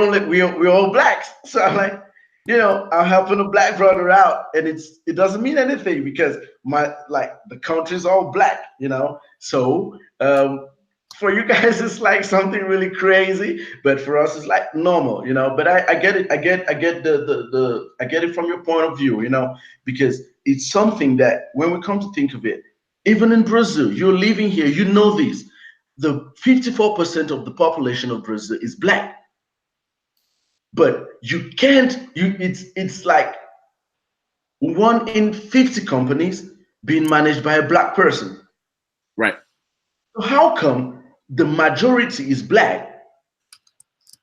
all blacks. So I'm like, you know, I'm helping a black brother out, and it doesn't mean anything because the country's all black, you know. So for you guys it's like something really crazy, but for us it's like normal, you know. But I get it. I get the I get it from your point of view, you know, because it's something that when we come to think of it, even in Brazil, you're living here, you know this. The 54% of the population of Brazil is black. But you can't, it's like 1 in 50 companies being managed by a black person. Right. So how come the majority is black,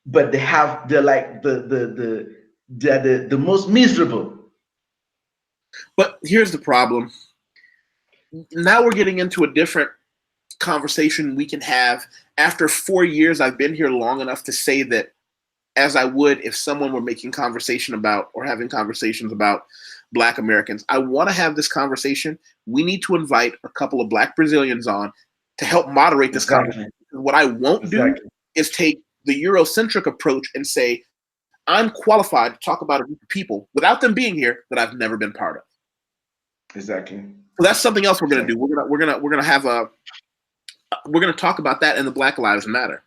but they're like the most miserable? But here's the problem. Now we're getting into a different conversation we can have. After 4 years, I've been here long enough to say that, as I would if someone were making conversation about or having conversations about Black Americans. I want to have this conversation. We need to invite a couple of Black Brazilians on to help moderate this conversation. What I won't do is take the Eurocentric approach and say, I'm qualified to talk about a group of people without them being here that I've never been part of. Exactly. So that's something else we're going to do. We're going to talk about that in the Black Lives Matter.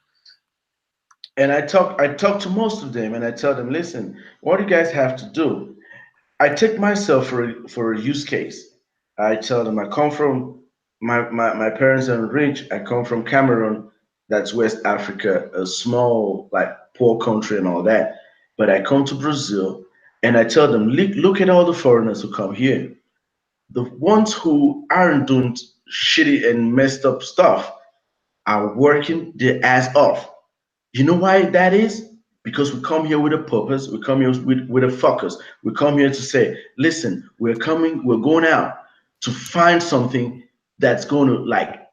And I talk to most of them, and I tell them, listen, what do you guys have to do? I take myself for a use case. I tell them I come from my parents are rich. I come from Cameroon, that's West Africa, a small like poor country and all that. But I come to Brazil, and I tell them, look at all the foreigners who come here. The ones who aren't doing shitty and messed up stuff are working their ass off. You know why that is? Because we come here with a purpose. We come here with a focus. We come here to say, listen, we're going out to find something that's going to like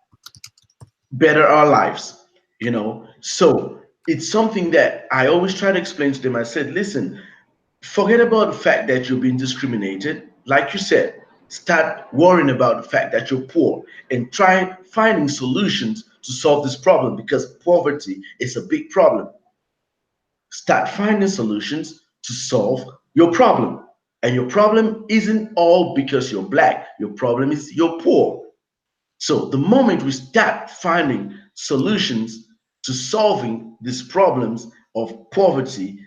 better our lives, you know? So it's something that I always try to explain to them. I said, listen, forget about the fact that you're being discriminated. Like you said, start worrying about the fact that you're poor and try finding solutions to solve this problem, because poverty is a big problem. Start finding solutions to solve your problem. And your problem isn't all because you're black. Your problem is you're poor. So the moment we start finding solutions to solving these problems of poverty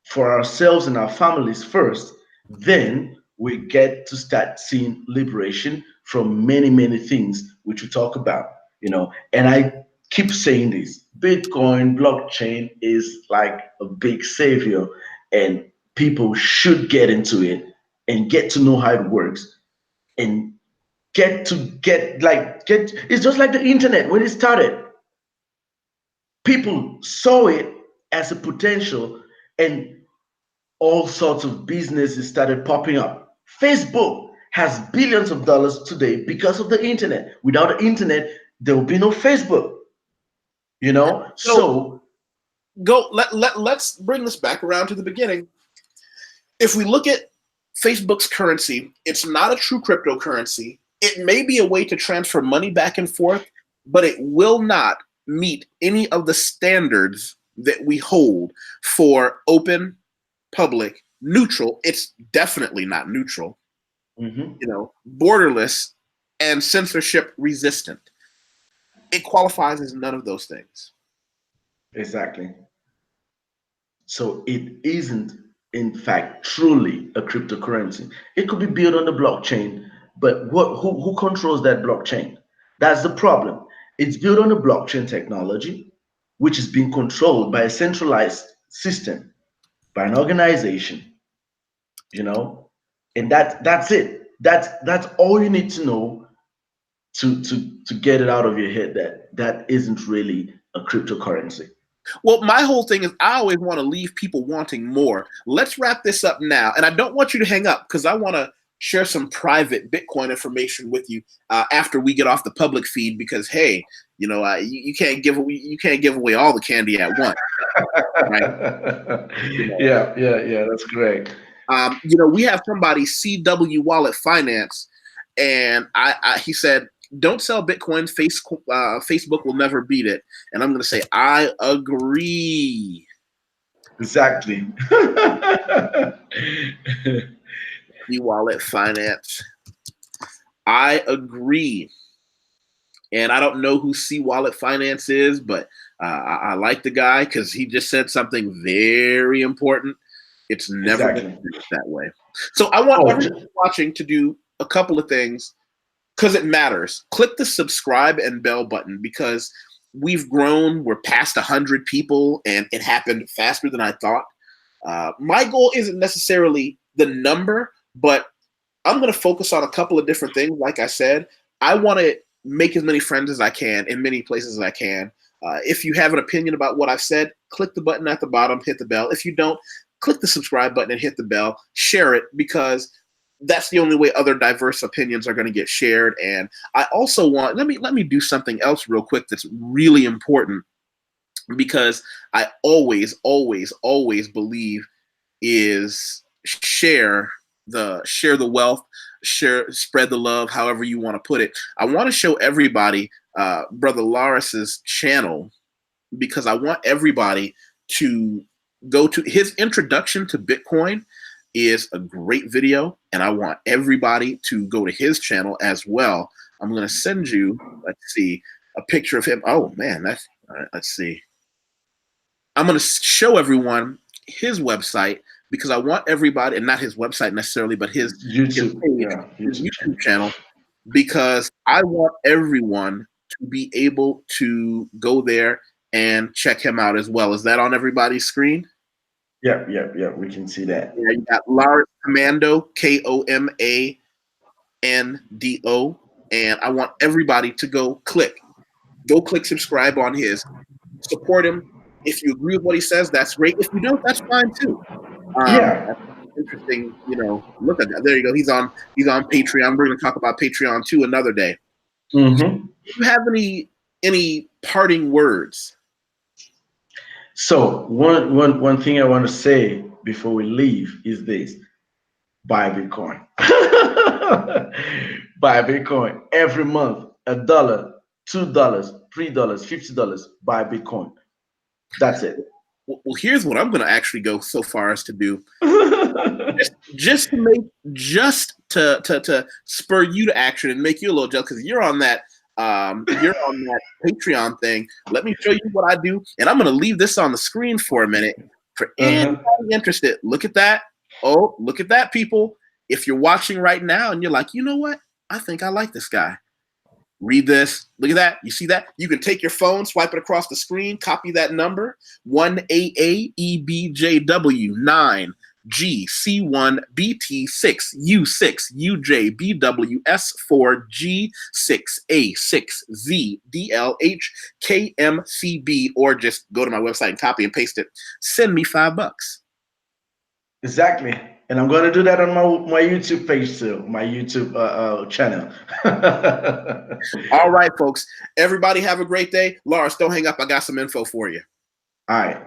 for ourselves and our families first, then we get to start seeing liberation from many, many things which we talk about, you know. And I keep saying this. Bitcoin blockchain is like a big savior, and people should get into it and get to know how it works and get it's just like the internet when it started. People saw it as a potential, and all sorts of businesses started popping up. Facebook has billions of dollars today because of the internet. Without the internet, there will be no Facebook. You know, so let's bring this back around to the beginning. If we look at Facebook's currency, it's not a true cryptocurrency. It may be a way to transfer money back and forth, but it will not meet any of the standards that we hold for open, public, neutral. It's definitely not neutral. You know, borderless and censorship resistant. It qualifies as none of those things. Exactly. So it isn't, in fact, truly a cryptocurrency. It could be built on the blockchain, but who controls that blockchain? That's the problem. It's built on the blockchain technology, which is being controlled by a centralized system, by an organization, you know, and that's it. That's all you need to know to get it out of your head that that isn't really a cryptocurrency. Well, my whole thing is I always want to leave people wanting more. Let's wrap this up now. And I don't want you to hang up because I want to share some private Bitcoin information with you after we get off the public feed because, hey, you know, you can't give away all the candy at once. Right? You know. Yeah, that's great. You know, we have somebody, CW Wallet Finance, and he said, don't sell Bitcoin. Facebook will never beat it. And I'm going to say, I agree. Exactly. Wallet Finance. I agree. And I don't know who C Wallet Finance is, but I like the guy because he just said something very important. It's never been that way. So I want everyone watching to do a couple of things. Because it matters. Click the subscribe and bell button because we've grown. We're past 100 people, and it happened faster than I thought. My goal isn't necessarily the number, but I'm going to focus on a couple of different things. Like I said, I want to make as many friends as I can in many places as I can. If you have an opinion about what I've said, click the button at the bottom, hit the bell. If you don't, click the subscribe button and hit the bell. Share it because that's the only way other diverse opinions are going to get shared. And I also want, let me do something else real quick that's really important because I always believe is share the wealth, spread the love, however you want to put it. I want to show everybody Brother Laris's channel because I want everybody to go to his introduction to Bitcoin is a great video, and I want everybody to go to his channel as well. I'm going to send you, let's see, a picture of him. Oh, man, that's, all right, let's see. I'm going to show everyone his website because I want everybody, and not his website necessarily, but his YouTube channel, because I want everyone to be able to go there and check him out as well. Is that on everybody's screen? Yeah, we can see that. Yeah, you got Lars Commando, Komando, and I want everybody to go click subscribe on his. Support him. If you agree with what he says, that's great. If you don't, that's fine too. That's interesting. You know, look at that. There you go. He's on Patreon. We're going to talk about Patreon too another day. Do you have any parting words? So one thing I want to say before we leave is this: buy Bitcoin. Buy Bitcoin every month. $1, $2, $3, $50. Buy Bitcoin. That's it. Well, here's what I'm going to actually go so far as to do, just to spur you to action and make you a little jealous because you're on that Patreon thing. Let me show you what I do, and I'm going to leave this on the screen for a minute for anybody interested. Look at that! Oh, look at that, people! If you're watching right now and you're like, you know what? I think I like this guy. Read this. Look at that. You see that? You can take your phone, swipe it across the screen, copy that number, 1AAEBJW9G C1B T6U6UJBWS4G6A6ZDLHKMCB, or just go to my website and copy and paste it. Send me $5. Exactly. And I'm going to do that on my YouTube page too, my YouTube channel. All right, folks. Everybody have a great day. Lars, don't hang up. I got some info for you. All right.